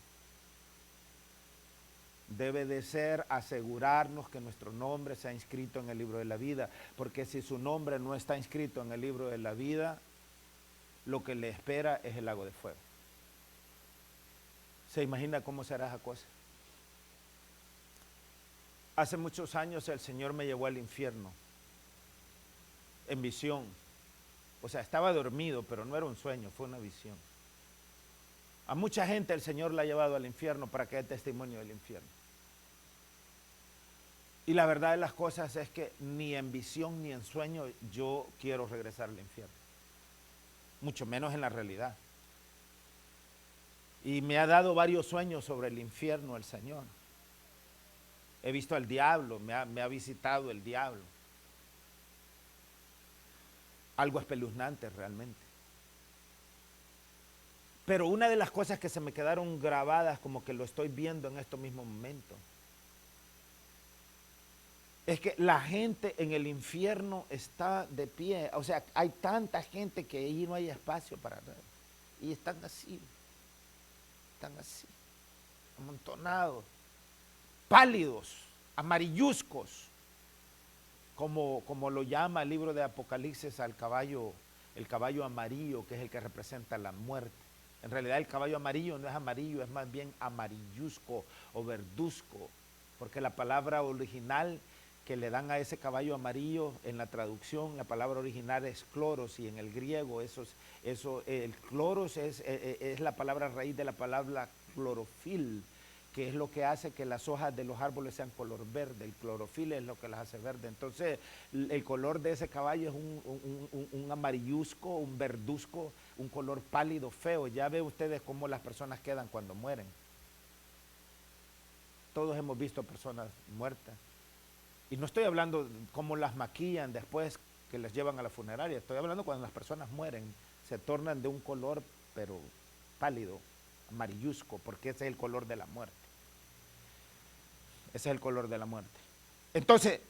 Debe de ser asegurarnos que nuestro nombre sea inscrito en el libro de la vida, porque si su nombre no está inscrito en el libro de la vida, lo que le espera es el lago de fuego. ¿Se imagina cómo será esa cosa? Hace muchos años el Señor me llevó al infierno, en visión. O sea, estaba dormido, pero no era un sueño, fue una visión. A mucha gente el Señor la ha llevado al infierno para que dé testimonio del infierno. Y la verdad de las cosas es que ni en visión ni en sueño yo quiero regresar al infierno. Mucho menos en la realidad. Y me ha dado varios sueños sobre el infierno el Señor. He visto al diablo, me ha visitado el diablo. Algo espeluznante realmente. Pero una de las cosas que se me quedaron grabadas, como que lo estoy viendo en estos mismos momentos, es que la gente en el infierno está de pie. O sea, hay tanta gente que ahí no hay espacio para nada. Y están así, amontonados, pálidos, amarilluzcos, como lo llama el libro de Apocalipsis al caballo, el caballo amarillo, que es el que representa la muerte. En realidad el caballo amarillo no es amarillo, es más bien amarilluzco o verduzco, porque la palabra original que le dan a ese caballo amarillo en la traducción, la palabra original es cloros, y en el griego el cloros es la palabra raíz de la palabra clorofil, que es lo que hace que las hojas de los árboles sean color verde. El clorofil es lo que las hace verde. Entonces, el color de ese caballo es un amarilluzco, un verduzco, un color pálido, feo. Ya ve ustedes cómo las personas quedan cuando mueren. Todos hemos visto personas muertas. Y no estoy hablando cómo las maquillan después que las llevan a la funeraria. Estoy hablando cuando las personas mueren, se tornan de un color, pero pálido, amarilluzco, porque ese es el color de la muerte. Ese es el color de la muerte. Entonces,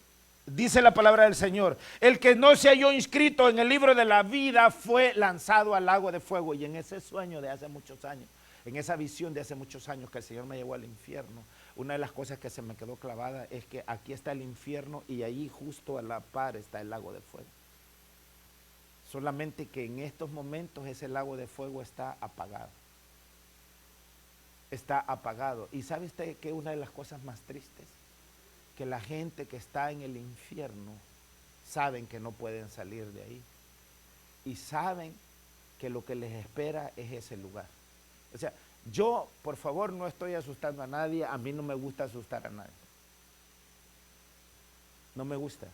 dice la palabra del Señor, el que no se halló inscrito en el libro de la vida fue lanzado al lago de fuego. Y en ese sueño de hace muchos años, en esa visión de hace muchos años que el Señor me llevó al infierno, una de las cosas que se me quedó clavada es que aquí está el infierno y ahí justo a la par está el lago de fuego. Solamente que en estos momentos ese lago de fuego está apagado. Está apagado. ¿Y sabe usted que una de las cosas más tristes? Que la gente que está en el infierno saben que no pueden salir de ahí. Y saben que lo que les espera es ese lugar. O sea, yo, por favor, no estoy asustando a nadie, a mí no me gusta asustar a nadie. No me gusta.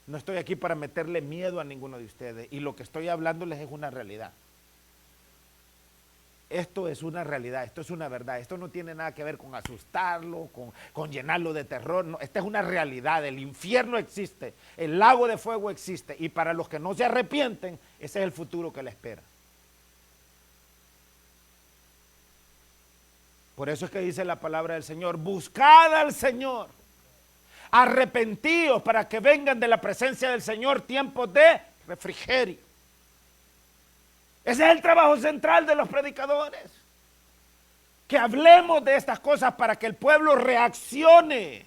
No estoy aquí para meterle miedo a ninguno de ustedes, y lo que estoy hablándoles es una realidad. Esto es una realidad, esto es una verdad, esto no tiene nada que ver con asustarlo, con llenarlo de terror, no, esta es una realidad, el infierno existe, el lago de fuego existe, y para los que no se arrepienten, ese es el futuro que les espera. Por eso es que dice la palabra del Señor, buscad al Señor, arrepentíos para que vengan de la presencia del Señor tiempos de refrigerio. Ese es el trabajo central de los predicadores. Que hablemos de estas cosas para que el pueblo reaccione.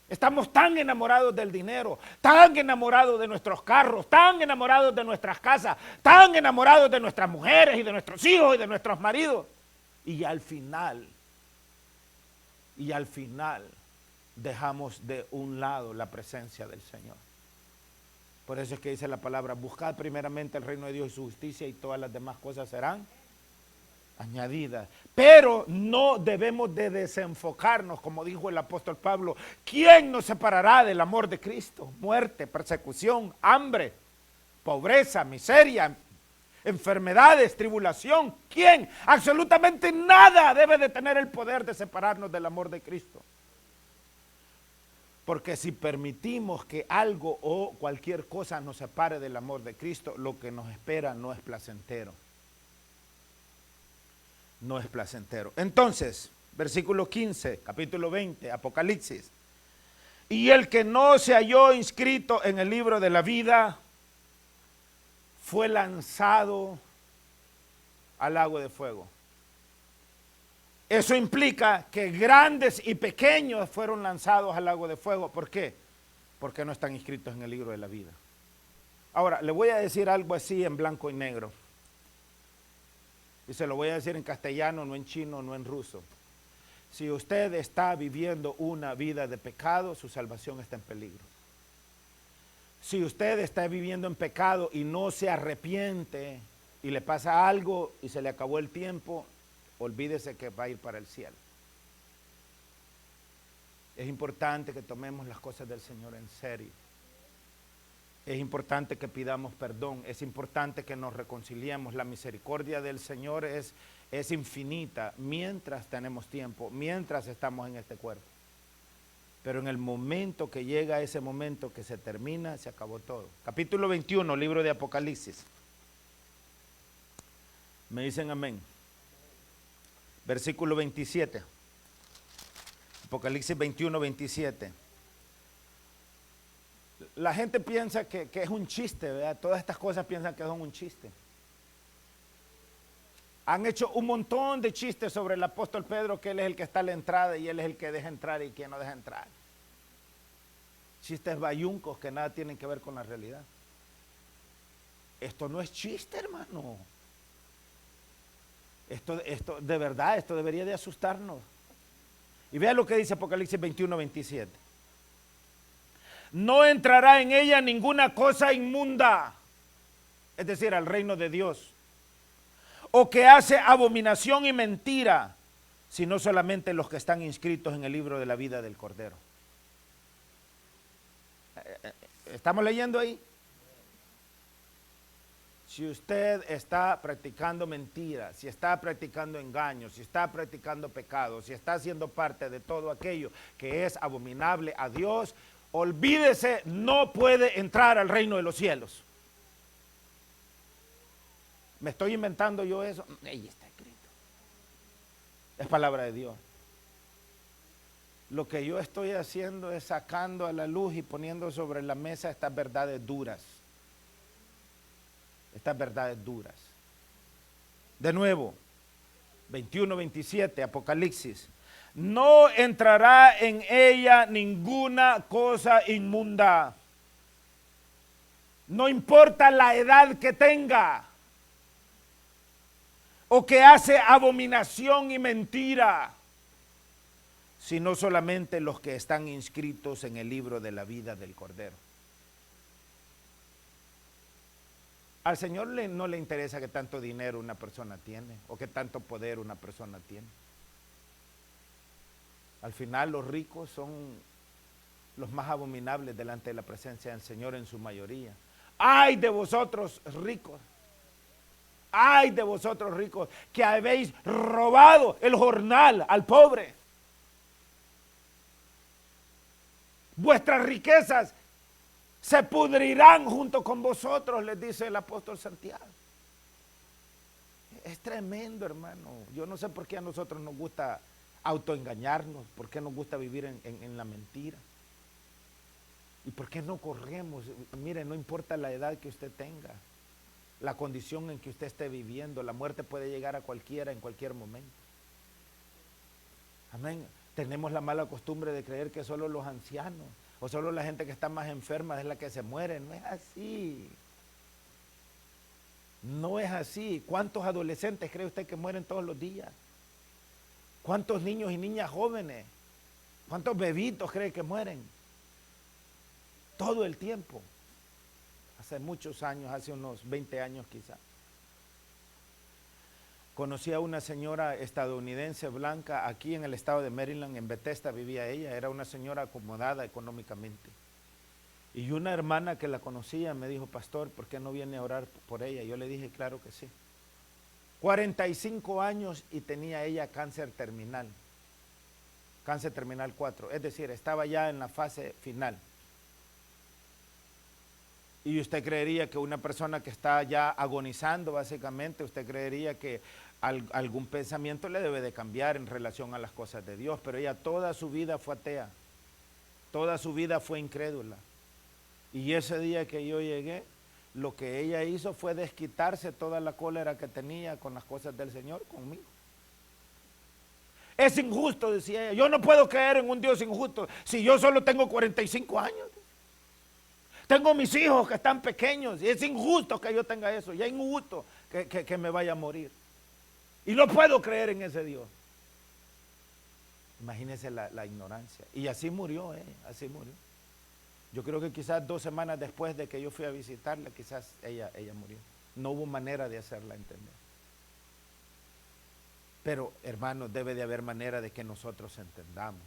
Estamos tan enamorados del dinero, tan enamorados de nuestros carros, tan enamorados de nuestras casas, tan enamorados de nuestras mujeres y de nuestros hijos y de nuestros maridos. Y al final dejamos de un lado la presencia del Señor. Por eso es que dice la palabra, buscad primeramente el reino de Dios y su justicia y todas las demás cosas serán añadidas. Pero no debemos de desenfocarnos, como dijo el apóstol Pablo. ¿Quién nos separará del amor de Cristo? Muerte, persecución, hambre, pobreza, miseria, enfermedades, tribulación. ¿Quién? Absolutamente nada debe de tener el poder de separarnos del amor de Cristo. Porque si permitimos que algo o cualquier cosa nos separe del amor de Cristo, lo que nos espera no es placentero. No es placentero. Entonces, versículo 15, capítulo 20, Apocalipsis. Y el que no se halló inscrito en el libro de la vida fue lanzado al lago de fuego. Eso implica que grandes y pequeños fueron lanzados al lago de fuego. ¿Por qué? Porque no están inscritos en el libro de la vida. Ahora, le voy a decir algo así en blanco y negro. Y se lo voy a decir en castellano, no en chino, no en ruso. Si usted está viviendo una vida de pecado, su salvación está en peligro. Si usted está viviendo en pecado y no se arrepiente y le pasa algo y se le acabó el tiempo, olvídese que va a ir para el cielo. Es importante que tomemos las cosas del Señor en serio. Es importante que pidamos perdón. Es importante que nos reconciliemos. La misericordia del Señor es infinita mientras tenemos tiempo, mientras estamos en este cuerpo. Pero en el momento que llega ese momento que se termina, se acabó todo. Capítulo 21, libro de Apocalipsis. Me dicen amén. Versículo 27. Apocalipsis 21, 27. La gente piensa que es un chiste, ¿verdad? Todas estas cosas piensan que son un chiste. Han hecho un montón de chistes sobre el apóstol Pedro, que él es el que está a la entrada y él es el que deja entrar y quien no deja entrar. Chistes bayuncos que nada tienen que ver con la realidad. Esto no es chiste, hermano. Esto de verdad, esto debería de asustarnos. Y vea lo que dice Apocalipsis 21, 27. No entrará en ella ninguna cosa inmunda, es decir, al reino de Dios, o que hace abominación y mentira, sino solamente los que están inscritos en el libro de la vida del Cordero. ¿Estamos leyendo ahí? Si usted está practicando mentiras, si está practicando engaños, si está practicando pecados, si está siendo parte de todo aquello que es abominable a Dios, olvídese, no puede entrar al reino de los cielos. ¿Me estoy inventando yo eso? Ahí está escrito. Es palabra de Dios. Lo que yo estoy haciendo es sacando a la luz y poniendo sobre la mesa estas verdades duras. Estas verdades duras. De nuevo, 21, 27, Apocalipsis. No entrará en ella ninguna cosa inmunda. No importa la edad que tenga, o que hace abominación y mentira, sino solamente los que están inscritos en el libro de la vida del Cordero. Al Señor no le interesa qué tanto dinero una persona tiene o qué tanto poder una persona tiene. Al final los ricos son los más abominables delante de la presencia del Señor en su mayoría. ¡Ay de vosotros ricos! ¡Ay de vosotros ricos que habéis robado el jornal al pobre! Vuestras riquezas se pudrirán junto con vosotros, les dice el apóstol Santiago. Es tremendo, hermano. Yo no sé por qué a nosotros nos gusta autoengañarnos, por qué nos gusta vivir en la mentira. ¿Y por qué no corremos? Mire, no importa la edad que usted tenga, la condición en que usted esté viviendo, la muerte puede llegar a cualquiera en cualquier momento. Amén. Tenemos la mala costumbre de creer que solo los ancianos o solo la gente que está más enferma es la que se muere. No es así. No es así. ¿Cuántos adolescentes cree usted que mueren todos los días? ¿Cuántos niños y niñas jóvenes? ¿Cuántos bebitos cree que mueren? Todo el tiempo. Hace muchos años, hace unos 20 años quizás. Conocí a una señora estadounidense blanca aquí en el estado de Maryland, en Bethesda vivía ella, era una señora acomodada económicamente. Y una hermana que la conocía me dijo, pastor, ¿por qué no viene a orar por ella? Yo le dije, claro que sí. 45 años y tenía ella cáncer terminal 4, es decir, estaba ya en la fase final. Y usted creería que una persona que está ya agonizando básicamente, usted creería que algún pensamiento le debe de cambiar en relación a las cosas de Dios, pero ella toda su vida fue atea, toda su vida fue incrédula. Y ese día que yo llegué, lo que ella hizo fue desquitarse toda la cólera que tenía con las cosas del Señor conmigo. Es injusto, decía ella, yo no puedo creer en un Dios injusto si yo solo tengo 45 años. Tengo mis hijos que están pequeños y es injusto que yo tenga eso, y es injusto que me vaya a morir. Y no puedo creer en ese Dios. Imagínense la ignorancia. Y así murió, así murió. Yo creo que quizás 2 semanas después de que yo fui a visitarla, quizás ella murió. No hubo manera de hacerla entender. Pero, hermanos, debe de haber manera de que nosotros entendamos.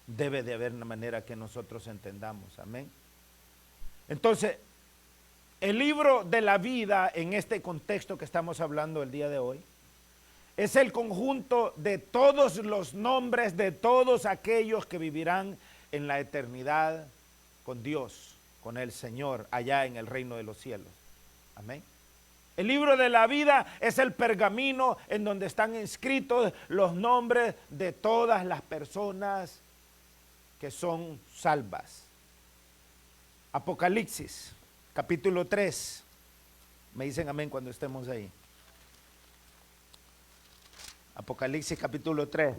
Debe de haber una manera que nosotros entendamos. Amén. Entonces, el libro de la vida en este contexto que estamos hablando el día de hoy es el conjunto de todos los nombres de todos aquellos que vivirán en la eternidad con Dios, con el Señor, allá en el reino de los cielos. Amén. El libro de la vida es el pergamino en donde están inscritos los nombres de todas las personas que son salvas. Apocalipsis, capítulo 3. Me dicen amén cuando estemos ahí. Apocalipsis, capítulo 3.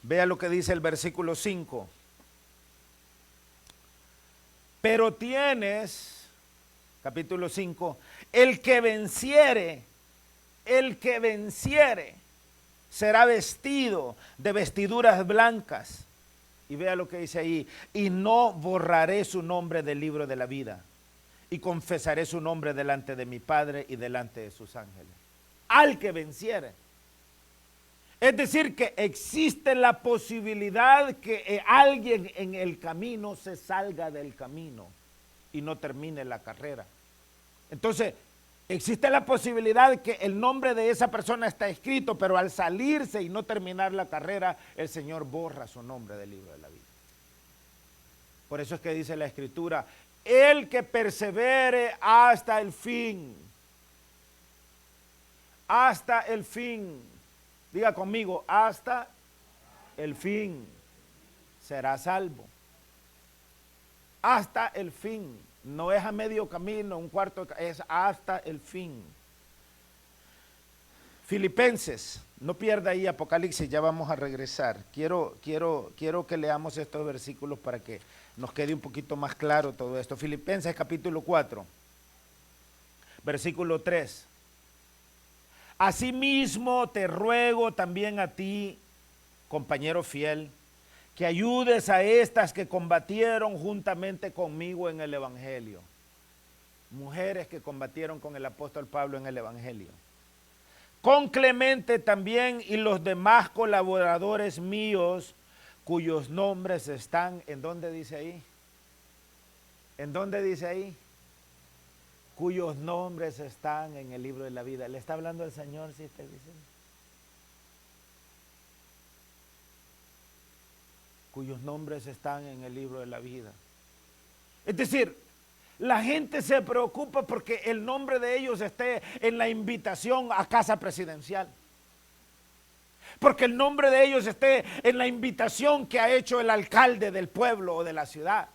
Vea lo que dice el versículo 5. Pero tienes, capítulo 5, el que venciere, será vestido de vestiduras blancas. Y vea lo que dice ahí, y no borraré su nombre del libro de la vida, y confesaré su nombre delante de mi Padre y delante de sus ángeles. Al que venciere. Es decir, que existe la posibilidad que alguien en el camino se salga del camino y no termine la carrera. Entonces, existe la posibilidad de que el nombre de esa persona está escrito, pero al salirse y no terminar la carrera, el Señor borra su nombre del libro de la vida. Por eso es que dice la Escritura, el que persevere hasta el fin. Hasta el fin. Diga conmigo, hasta el fin será salvo. Hasta el fin. No es a medio camino, un cuarto, es hasta el fin. Filipenses, no pierda ahí Apocalipsis, ya vamos a regresar. Quiero que leamos estos versículos para que nos quede un poquito más claro todo esto. Filipenses capítulo 4, versículo 3. Asimismo te ruego también a ti, compañero fiel, que ayudes a estas que combatieron juntamente conmigo en el Evangelio. mujeres que combatieron con el apóstol Pablo en el Evangelio. Con Clemente también y los demás colaboradores míos, cuyos nombres están, ¿en dónde dice ahí? ¿En dónde dice ahí? Cuyos nombres están en el libro de la vida. ¿Le está hablando el Señor, si usted dice? Cuyos nombres están en el libro de la vida. Es decir, la gente se preocupa porque el nombre de ellos esté en la invitación a casa presidencial. Porque el nombre de ellos esté en la invitación que ha hecho el alcalde del pueblo o de la ciudad,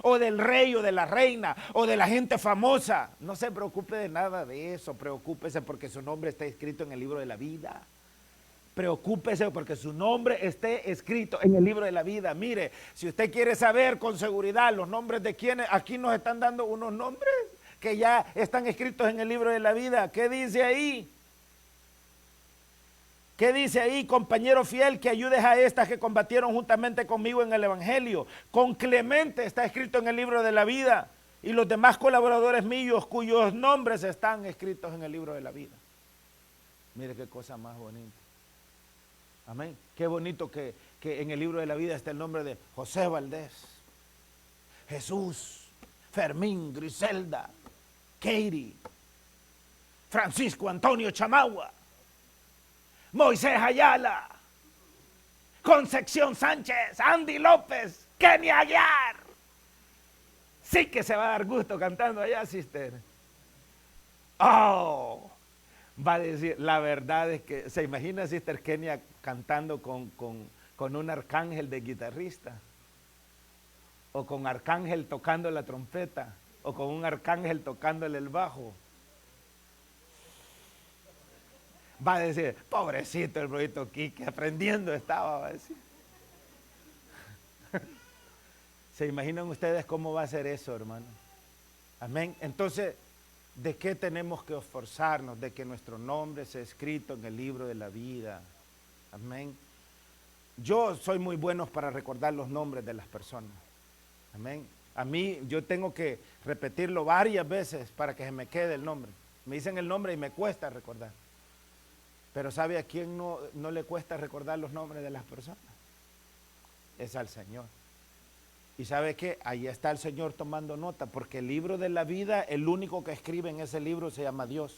o del rey o de la reina, o de la gente famosa. No se preocupe de nada de eso, preocúpese porque su nombre está escrito en el libro de la vida. Preocúpese porque su nombre esté escrito en el libro de la vida. Mire, si usted quiere saber con seguridad los nombres de quienes, aquí nos están dando unos nombres que ya están escritos en el libro de la vida. ¿Qué dice ahí? ¿Qué dice ahí? Compañero fiel, que ayudes a estas que combatieron juntamente conmigo en el Evangelio. Con Clemente está escrito en el libro de la vida. Y los demás colaboradores míos, cuyos nombres están escritos en el libro de la vida. Mire qué cosa más bonita. Amén. Qué bonito que en el libro de la vida está el nombre de José Valdés, Jesús, Fermín, Griselda, Katie, Francisco Antonio Chamagua, Moisés Ayala, Concepción Sánchez, Andy López, Kenny Aguiar. Sí que se va a dar gusto cantando allá, sister. Oh, va a decir, la verdad es que, ¿se imagina sister Kenia cantando con un arcángel de guitarrista? O con arcángel tocando la trompeta, o con un arcángel tocándole el bajo. Va a decir, pobrecito el brotito Quique, aprendiendo estaba, va a decir. ¿Se imaginan ustedes cómo va a ser eso, hermano? Amén. Entonces, ¿de qué tenemos que esforzarnos? De que nuestro nombre sea escrito en el libro de la vida. Amén. Yo soy muy bueno para recordar los nombres de las personas. Amén. A mí, yo tengo que repetirlo varias veces para que se me quede el nombre. Me dicen el nombre y me cuesta recordar. Pero ¿sabe a quién no le cuesta recordar los nombres de las personas? Es al Señor. Y ¿sabe qué? Ahí está el Señor tomando nota, porque el libro de la vida, el único que escribe en ese libro se llama Dios.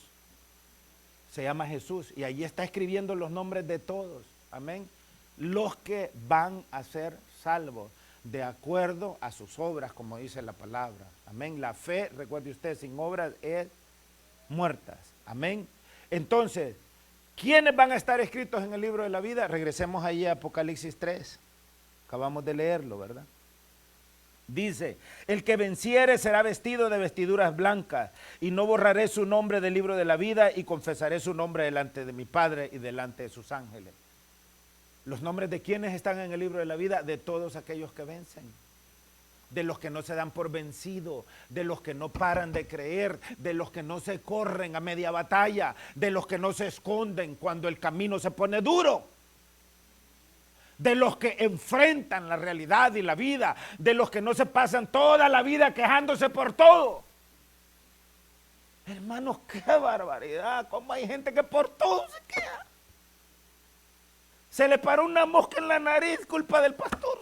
Se llama Jesús. Y ahí está escribiendo los nombres de todos. Amén. Los que van a ser salvos de acuerdo a sus obras, como dice la palabra. Amén. La fe, recuerde usted, sin obras es muertas. Amén. Entonces, ¿quiénes van a estar escritos en el libro de la vida? Regresemos ahí a Apocalipsis 3. Acabamos de leerlo, ¿verdad? Dice, el que venciere será vestido de vestiduras blancas, y no borraré su nombre del libro de la vida, y confesaré su nombre delante de mi Padre y delante de sus ángeles. ¿Los nombres de quiénes están en el libro de la vida? De todos aquellos que vencen, de los que no se dan por vencido, de los que no paran de creer, de los que no se corren a media batalla, de los que no se esconden cuando el camino se pone duro, de los que enfrentan la realidad y la vida, de los que no se pasan toda la vida quejándose por todo. Hermanos, qué barbaridad, cómo hay gente que por todo se queja. Se le paró una mosca en la nariz, culpa del pastor.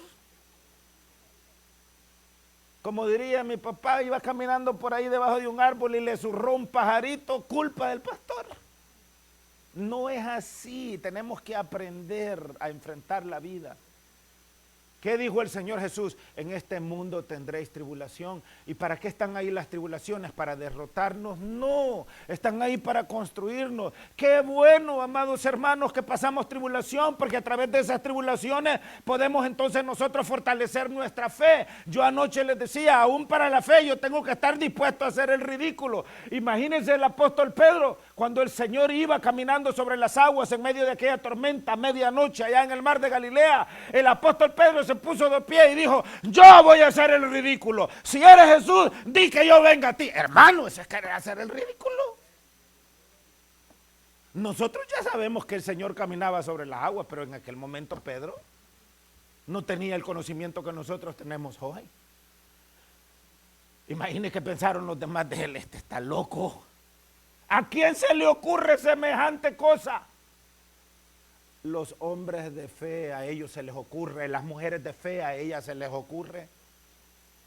Como diría mi papá, iba caminando por ahí debajo de un árbol y le zurró un pajarito, culpa del pastor. No es así, tenemos que aprender a enfrentar la vida. ¿Qué dijo el Señor Jesús? En este mundo tendréis tribulación. ¿Y para qué están ahí las tribulaciones? ¿Para derrotarnos? No, están ahí para construirnos. Qué bueno, amados hermanos, que pasamos tribulación, porque a través de esas tribulaciones podemos entonces nosotros fortalecer nuestra fe. Yo anoche les decía, aún para la fe yo tengo que estar dispuesto a hacer el ridículo. Imagínense el apóstol Pedro, cuando el Señor iba caminando sobre las aguas en medio de aquella tormenta a medianoche allá en el mar de Galilea. El apóstol Pedro se puso de pie y dijo, yo voy a hacer el ridículo. Si eres Jesús, di que yo venga a ti. Hermano, ese es querer hacer el ridículo. Nosotros ya sabemos que el Señor caminaba sobre las aguas, pero en aquel momento Pedro no tenía el conocimiento que nosotros tenemos hoy. Imagine que pensaron los demás de él, este está loco. ¿A quién se le ocurre semejante cosa? Los hombres de fe, a ellos se les ocurre. Las mujeres de fe, a ellas se les ocurre.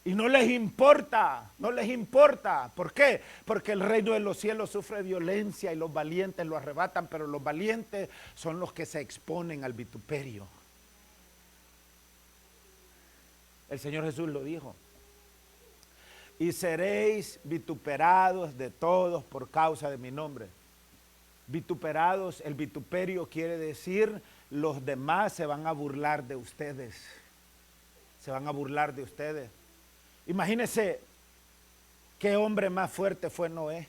Y no les importa, no les importa. ¿Por qué? Porque el reino de los cielos sufre violencia y los valientes lo arrebatan, pero los valientes son los que se exponen al vituperio. El Señor Jesús lo dijo. Y seréis vituperados de todos por causa de mi nombre. Vituperados, el vituperio quiere decir los demás se van a burlar de ustedes. Se van a burlar de ustedes. Imagínense qué hombre más fuerte fue Noé.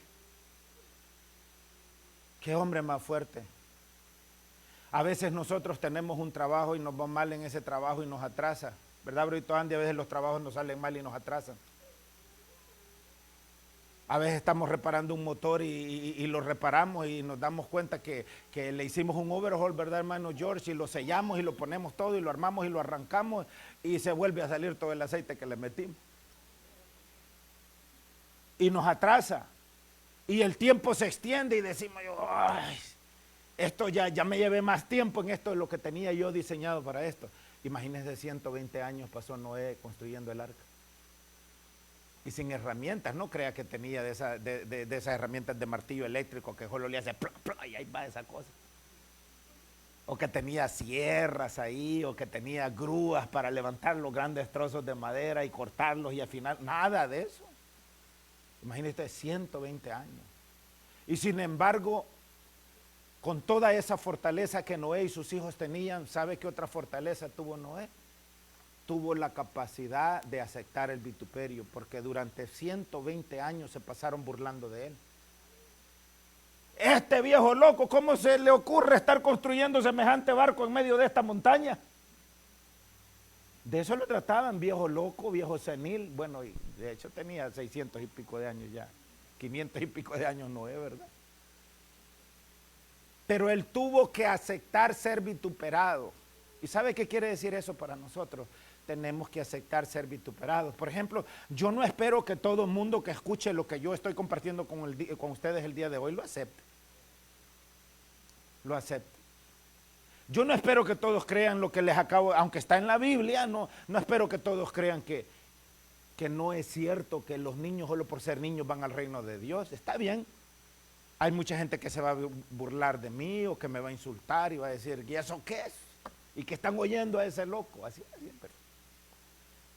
Qué hombre más fuerte. A veces nosotros tenemos un trabajo y nos va mal en ese trabajo y nos atrasa. ¿Verdad, Brito Andy? A veces los trabajos nos salen mal y nos atrasan. A veces estamos reparando un motor y lo reparamos y nos damos cuenta que le hicimos un overhaul, ¿verdad, hermano George? Y lo sellamos y lo ponemos todo y lo armamos y lo arrancamos y se vuelve a salir todo el aceite que le metimos. Y nos atrasa. Y el tiempo se extiende y decimos, ay, esto ya me llevé más tiempo en esto de lo que tenía yo diseñado para esto. Imagínense, 120 años pasó Noé construyendo el arca. Y sin herramientas, no crea que tenía de esas herramientas de martillo eléctrico que solo le hace plá, plá, y ahí va esa cosa. O que tenía sierras ahí, o que tenía grúas para levantar los grandes trozos de madera y cortarlos y afinar. Nada de eso. Imagínate, 120 años. Y sin embargo, con toda esa fortaleza que Noé y sus hijos tenían, ¿sabe qué otra fortaleza tuvo Noé? Tuvo la capacidad de aceptar el vituperio, porque durante 120 años se pasaron burlando de él. Este viejo loco, ¿cómo se le ocurre estar construyendo semejante barco en medio de esta montaña? De eso lo trataban, viejo loco, viejo senil. Bueno, y de hecho tenía 600 y pico de años ya, 500 y pico de años Noé, ¿verdad? Pero él tuvo que aceptar ser vituperado. ¿Y sabe qué quiere decir eso para nosotros? Tenemos que aceptar ser vituperados. Por ejemplo, yo no espero que todo el mundo que escuche lo que yo estoy compartiendo con ustedes el día de hoy lo acepte. Lo acepte. Yo no espero que todos crean lo que les acabo, aunque está en la Biblia, no espero que todos crean que no es cierto que los niños solo por ser niños van al reino de Dios. Está bien. Hay mucha gente que se va a burlar de mí o que me va a insultar y va a decir, ¿y eso qué es? Y que están oyendo a ese loco. Así, pero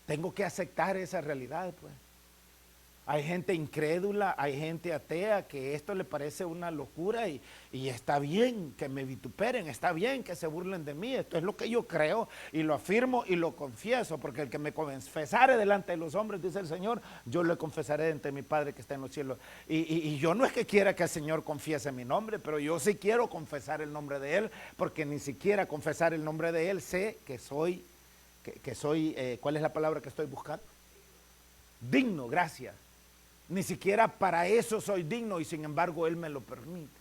tengo que aceptar esa realidad, pues. Hay gente incrédula, hay gente atea que esto le parece una locura y está bien que me vituperen, está bien que se burlen de mí. Esto es lo que yo creo y lo afirmo y lo confieso, porque el que me confesare delante de los hombres, dice el Señor, yo le confesaré ante mi Padre que está en los cielos. Y yo no es que quiera que el Señor confiese mi nombre, pero yo sí quiero confesar el nombre de Él, porque ni siquiera confesar el nombre de Él sé que soy, ¿cuál es la palabra que estoy buscando? Digno, gracias. Ni siquiera para eso soy digno y sin embargo Él me lo permite.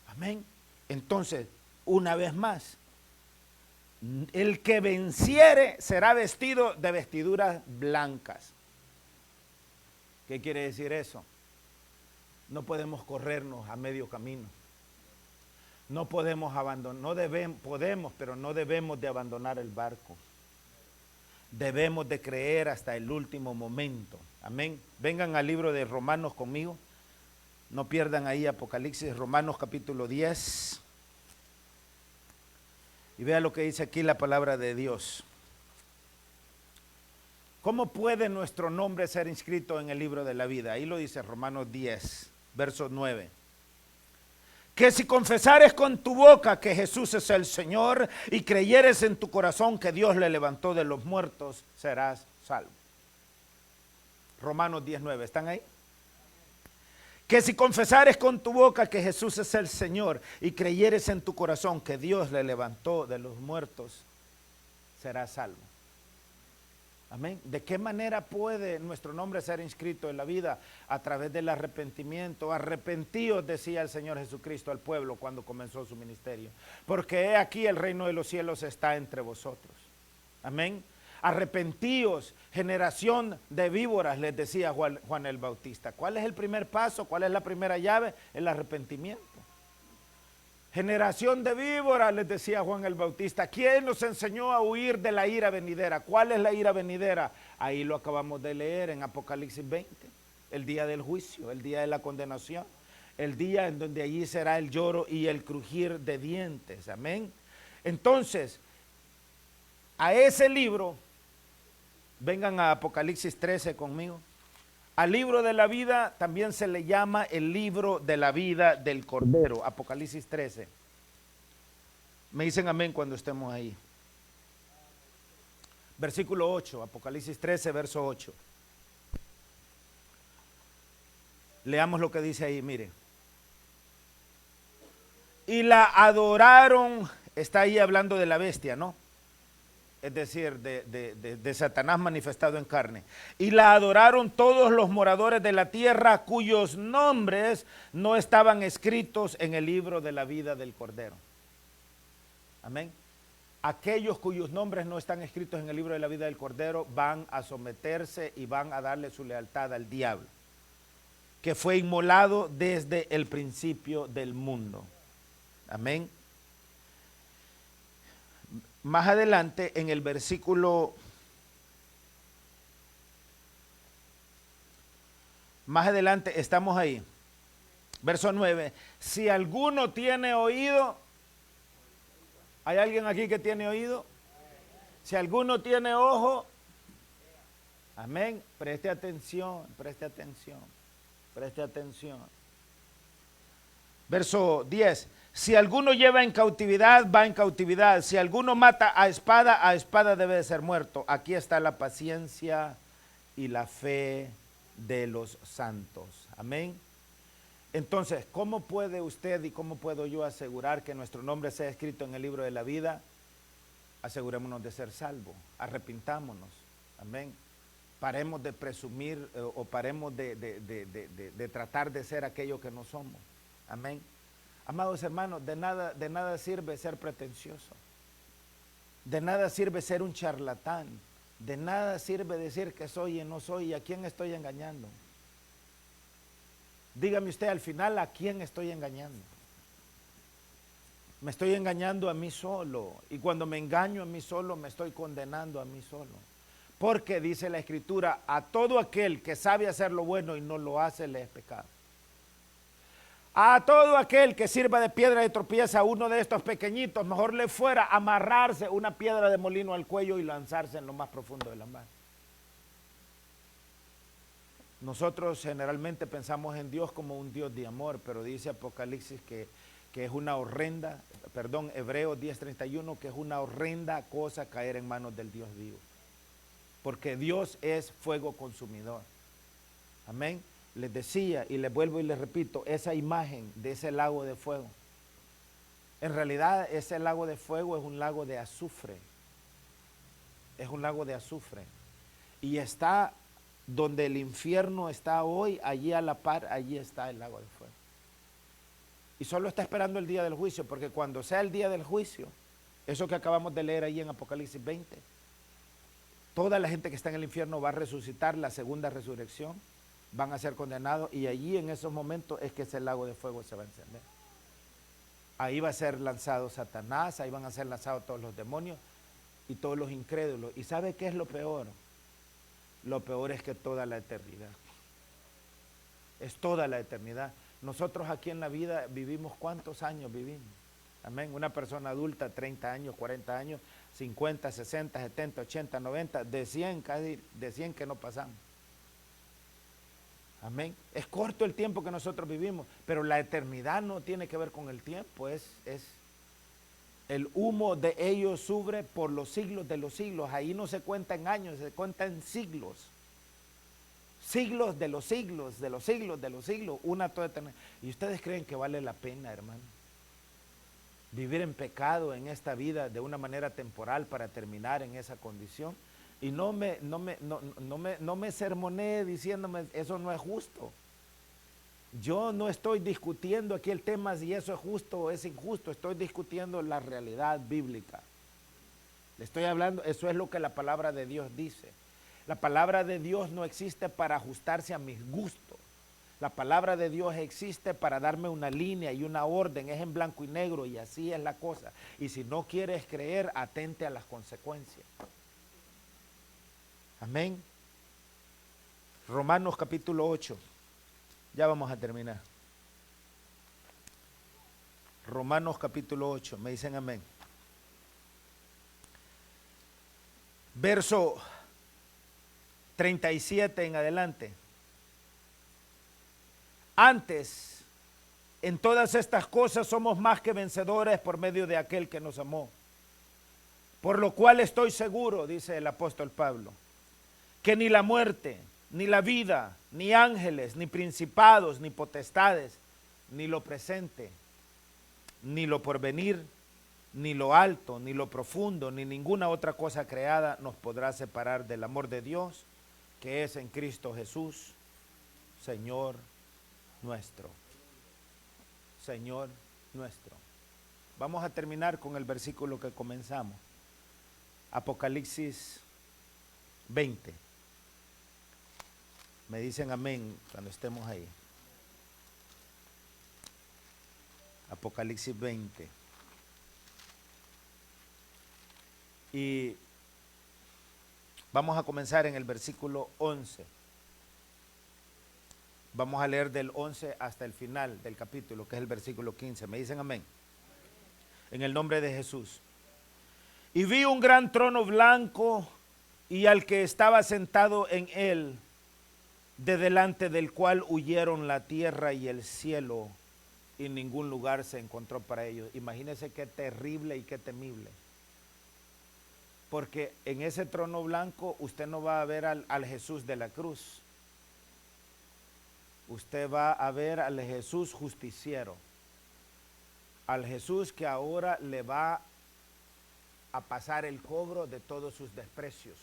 Amén. Entonces, una vez más, el que venciere será vestido de vestiduras blancas. ¿Qué quiere decir eso? No podemos corrernos a medio camino. No podemos abandonar, podemos, pero no debemos de abandonar el barco. Debemos de creer hasta el último momento. Amén. Vengan al libro de Romanos conmigo. No pierdan ahí Apocalipsis, Romanos capítulo 10. Y vean lo que dice aquí la palabra de Dios. ¿Cómo puede nuestro nombre ser inscrito en el libro de la vida? Ahí lo dice Romanos 10, verso 9. Que si confesares con tu boca que Jesús es el Señor y creyeres en tu corazón que Dios le levantó de los muertos, serás salvo. Romanos 10:9, ¿están ahí? Que si confesares con tu boca que Jesús es el Señor y creyeres en tu corazón que Dios le levantó de los muertos, serás salvo. Amén. ¿De qué manera puede nuestro nombre ser inscrito en la vida? A través del arrepentimiento. Arrepentíos, decía el Señor Jesucristo al pueblo cuando comenzó su ministerio. Porque he aquí el reino de los cielos está entre vosotros. Amén. Arrepentíos, generación de víboras, les decía Juan el Bautista. ¿Cuál es el primer paso? ¿Cuál es la primera llave? El arrepentimiento. Generación de víboras, les decía Juan el Bautista. ¿Quién nos enseñó a huir de la ira venidera? ¿Cuál es la ira venidera? Ahí lo acabamos de leer en Apocalipsis 20. El día del juicio, el día de la condenación. El día en donde allí será el lloro y el crujir de dientes. Amén. Entonces, a ese libro, vengan a Apocalipsis 13 conmigo. Al libro de la vida también se le llama el libro de la vida del Cordero. Apocalipsis 13. Me dicen amén cuando estemos ahí. Versículo 8, Apocalipsis 13, verso 8. Leamos lo que dice ahí, mire. Y la adoraron, está ahí hablando de la bestia, ¿no? Es decir, de Satanás manifestado en carne. Y la adoraron todos los moradores de la tierra cuyos nombres no estaban escritos en el libro de la vida del Cordero. Amén. Aquellos cuyos nombres no están escritos en el libro de la vida del Cordero van a someterse y van a darle su lealtad al diablo, que fue inmolado desde el principio del mundo. Amén. Más adelante en el versículo, más adelante estamos ahí, verso 9, si alguno tiene oído, ¿hay alguien aquí que tiene oído? Si alguno tiene ojo, amén, preste atención, preste atención, preste atención. Verso 10, si alguno lleva en cautividad, va en cautividad. Si alguno mata a espada debe de ser muerto. Aquí está la paciencia y la fe de los santos. Amén. Entonces, ¿cómo puede usted y cómo puedo yo asegurar que nuestro nombre sea escrito en el libro de la vida? Asegurémonos de ser salvos, arrepintámonos. Amén. Paremos de presumir o paremos de tratar de ser aquello que no somos. Amén. Amados hermanos, de nada sirve ser pretencioso. De nada sirve ser un charlatán. De nada sirve decir que soy y no soy. ¿Y a quién estoy engañando? Dígame usted al final, ¿a quién estoy engañando? Me estoy engañando a mí solo. Y cuando me engaño a mí solo, me estoy condenando a mí solo. Porque dice la Escritura, a todo aquel que sabe hacer lo bueno y no lo hace, le es pecado. A todo aquel que sirva de piedra de tropiezo a uno de estos pequeñitos, mejor le fuera amarrarse una piedra de molino al cuello y lanzarse en lo más profundo de la mar. Nosotros generalmente pensamos en Dios como un Dios de amor, pero dice Apocalipsis que es una horrenda, perdón, Hebreos 10:31, que es una horrenda cosa caer en manos del Dios vivo. Porque Dios es fuego consumidor. Amén. Les decía y les vuelvo y les repito, esa imagen de ese lago de fuego, en realidad ese lago de fuego es un lago de azufre, es un lago de azufre, y está donde el infierno está hoy, allí a la par, allí está el lago de fuego, y solo está esperando el día del juicio, porque cuando sea el día del juicio, eso que acabamos de leer ahí en Apocalipsis 20, toda la gente que está en el infierno va a resucitar, la segunda resurrección, van a ser condenados, y allí en esos momentos es que ese lago de fuego se va a encender. Ahí va a ser lanzado Satanás, ahí van a ser lanzados todos los demonios y todos los incrédulos. ¿Y sabe qué es lo peor? Lo peor es que toda la eternidad, es toda la eternidad. Nosotros aquí en la vida vivimos, ¿cuántos años vivimos? Amén. Una persona adulta, 30 años, 40 años, 50, 60, 70, 80, 90, de 100, casi de 100 que no pasamos. Amén. Es corto el tiempo que nosotros vivimos, pero la eternidad no tiene que ver con el tiempo, es el humo de ellos sube por los siglos de los siglos. Ahí no se cuenta en años, se cuenta en siglos. Siglos de los siglos, de los siglos, de los siglos, una toda eternidad. ¿Y ustedes creen que vale la pena, hermano, vivir en pecado en esta vida de una manera temporal para terminar en esa condición? Y no me sermonee diciéndome eso no es justo. Yo no estoy discutiendo aquí el tema si eso es justo o es injusto, estoy discutiendo la realidad bíblica. Le estoy hablando, eso es lo que la palabra de Dios dice. La palabra de Dios no existe para ajustarse a mis gustos. La palabra de Dios existe para darme una línea y una orden, es en blanco y negro y así es la cosa. Y si no quieres creer, atente a las consecuencias. Amén. Romanos capítulo 8. Ya vamos a terminar. Romanos capítulo 8. Me dicen amén. Verso 37 en adelante. Antes, en todas estas cosas somos más que vencedores por medio de aquel que nos amó. Por lo cual estoy seguro, dice el apóstol Pablo, que ni la muerte, ni la vida, ni ángeles, ni principados, ni potestades, ni lo presente, ni lo porvenir, ni lo alto, ni lo profundo, ni ninguna otra cosa creada nos podrá separar del amor de Dios, que es en Cristo Jesús, Señor nuestro. Señor nuestro. Vamos a terminar con el versículo que comenzamos. Apocalipsis 20. Me dicen amén cuando estemos ahí. Apocalipsis 20. Y vamos a comenzar en el versículo 11. Vamos a leer del 11 hasta el final del capítulo, que es el versículo 15. ¿Me dicen amén? En el nombre de Jesús. Y vi un gran trono blanco y al que estaba sentado en él, de delante del cual huyeron la tierra y el cielo, y ningún lugar se encontró para ellos. Imagínense qué terrible y qué temible. Porque en ese trono blanco usted no va a ver al Jesús de la cruz. Usted va a ver al Jesús justiciero, al Jesús que ahora le va a pasar el cobro de todos sus desprecios,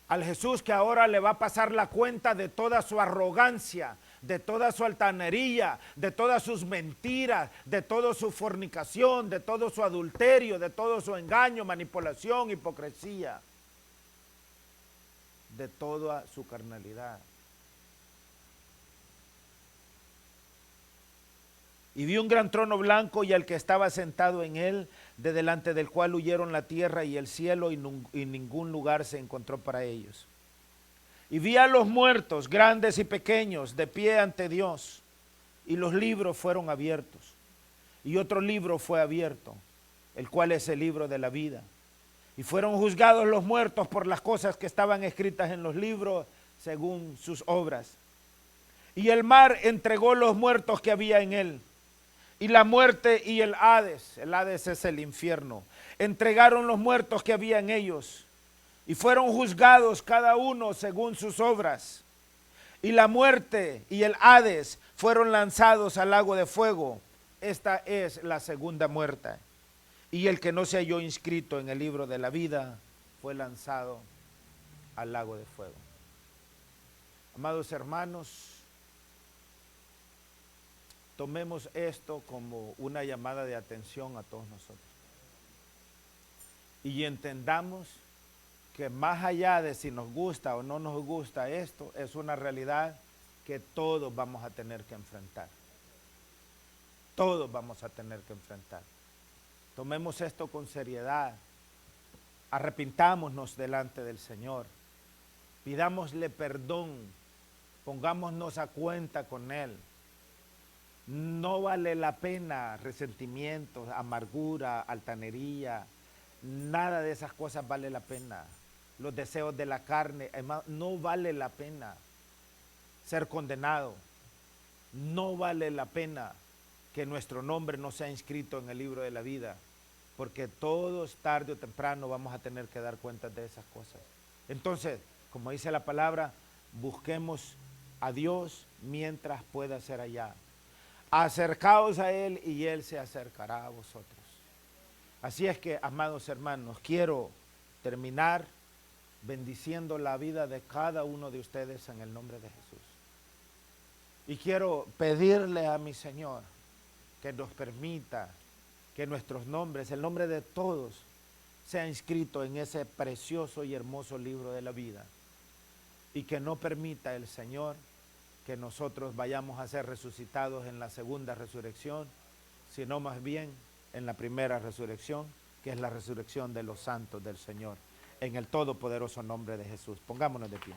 al Jesús que ahora le va a pasar la cuenta de toda su arrogancia, de toda su altanería, de todas sus mentiras, de toda su fornicación, de todo su adulterio, de todo su engaño, manipulación, hipocresía, de toda su carnalidad. Y vi un gran trono blanco y al que estaba sentado en él, de delante del cual huyeron la tierra y el cielo y ningún lugar se encontró para ellos. Y vi a los muertos, grandes y pequeños, de pie ante Dios, y los libros fueron abiertos. Y otro libro fue abierto, el cual es el libro de la vida. Y fueron juzgados los muertos por las cosas que estaban escritas en los libros, según sus obras. Y el mar entregó los muertos que había en él. Y la muerte y el Hades es el infierno, entregaron los muertos que había en ellos y fueron juzgados cada uno según sus obras. Y la muerte y el Hades fueron lanzados al lago de fuego. Esta es la segunda muerte. Y el que no se halló inscrito en el libro de la vida fue lanzado al lago de fuego. Amados hermanos, tomemos esto como una llamada de atención a todos nosotros. Y entendamos que más allá de si nos gusta o no nos gusta esto, es una realidad que todos vamos a tener que enfrentar. Todos vamos a tener que enfrentar. Tomemos esto con seriedad. Arrepintámonos delante del Señor. Pidámosle perdón. Pongámonos a cuenta con Él. No vale la pena resentimientos, amargura, altanería, nada de esas cosas vale la pena. Los deseos de la carne, no vale la pena ser condenado. No vale la pena que nuestro nombre no sea inscrito en el libro de la vida, porque todos tarde o temprano vamos a tener que dar cuenta de esas cosas. Entonces, como dice la palabra, busquemos a Dios mientras pueda ser allá. Acercaos a Él y Él se acercará a vosotros. Así es que, amados hermanos, quiero terminar bendiciendo la vida de cada uno de ustedes en el nombre de Jesús. Y quiero pedirle a mi Señor que nos permita que nuestros nombres, el nombre de todos, sea inscrito en ese precioso y hermoso libro de la vida, y que no permita el Señor que nosotros vayamos a ser resucitados en la segunda resurrección, sino más bien en la primera resurrección, que es la resurrección de los santos del Señor, en el todopoderoso nombre de Jesús. Pongámonos de pie.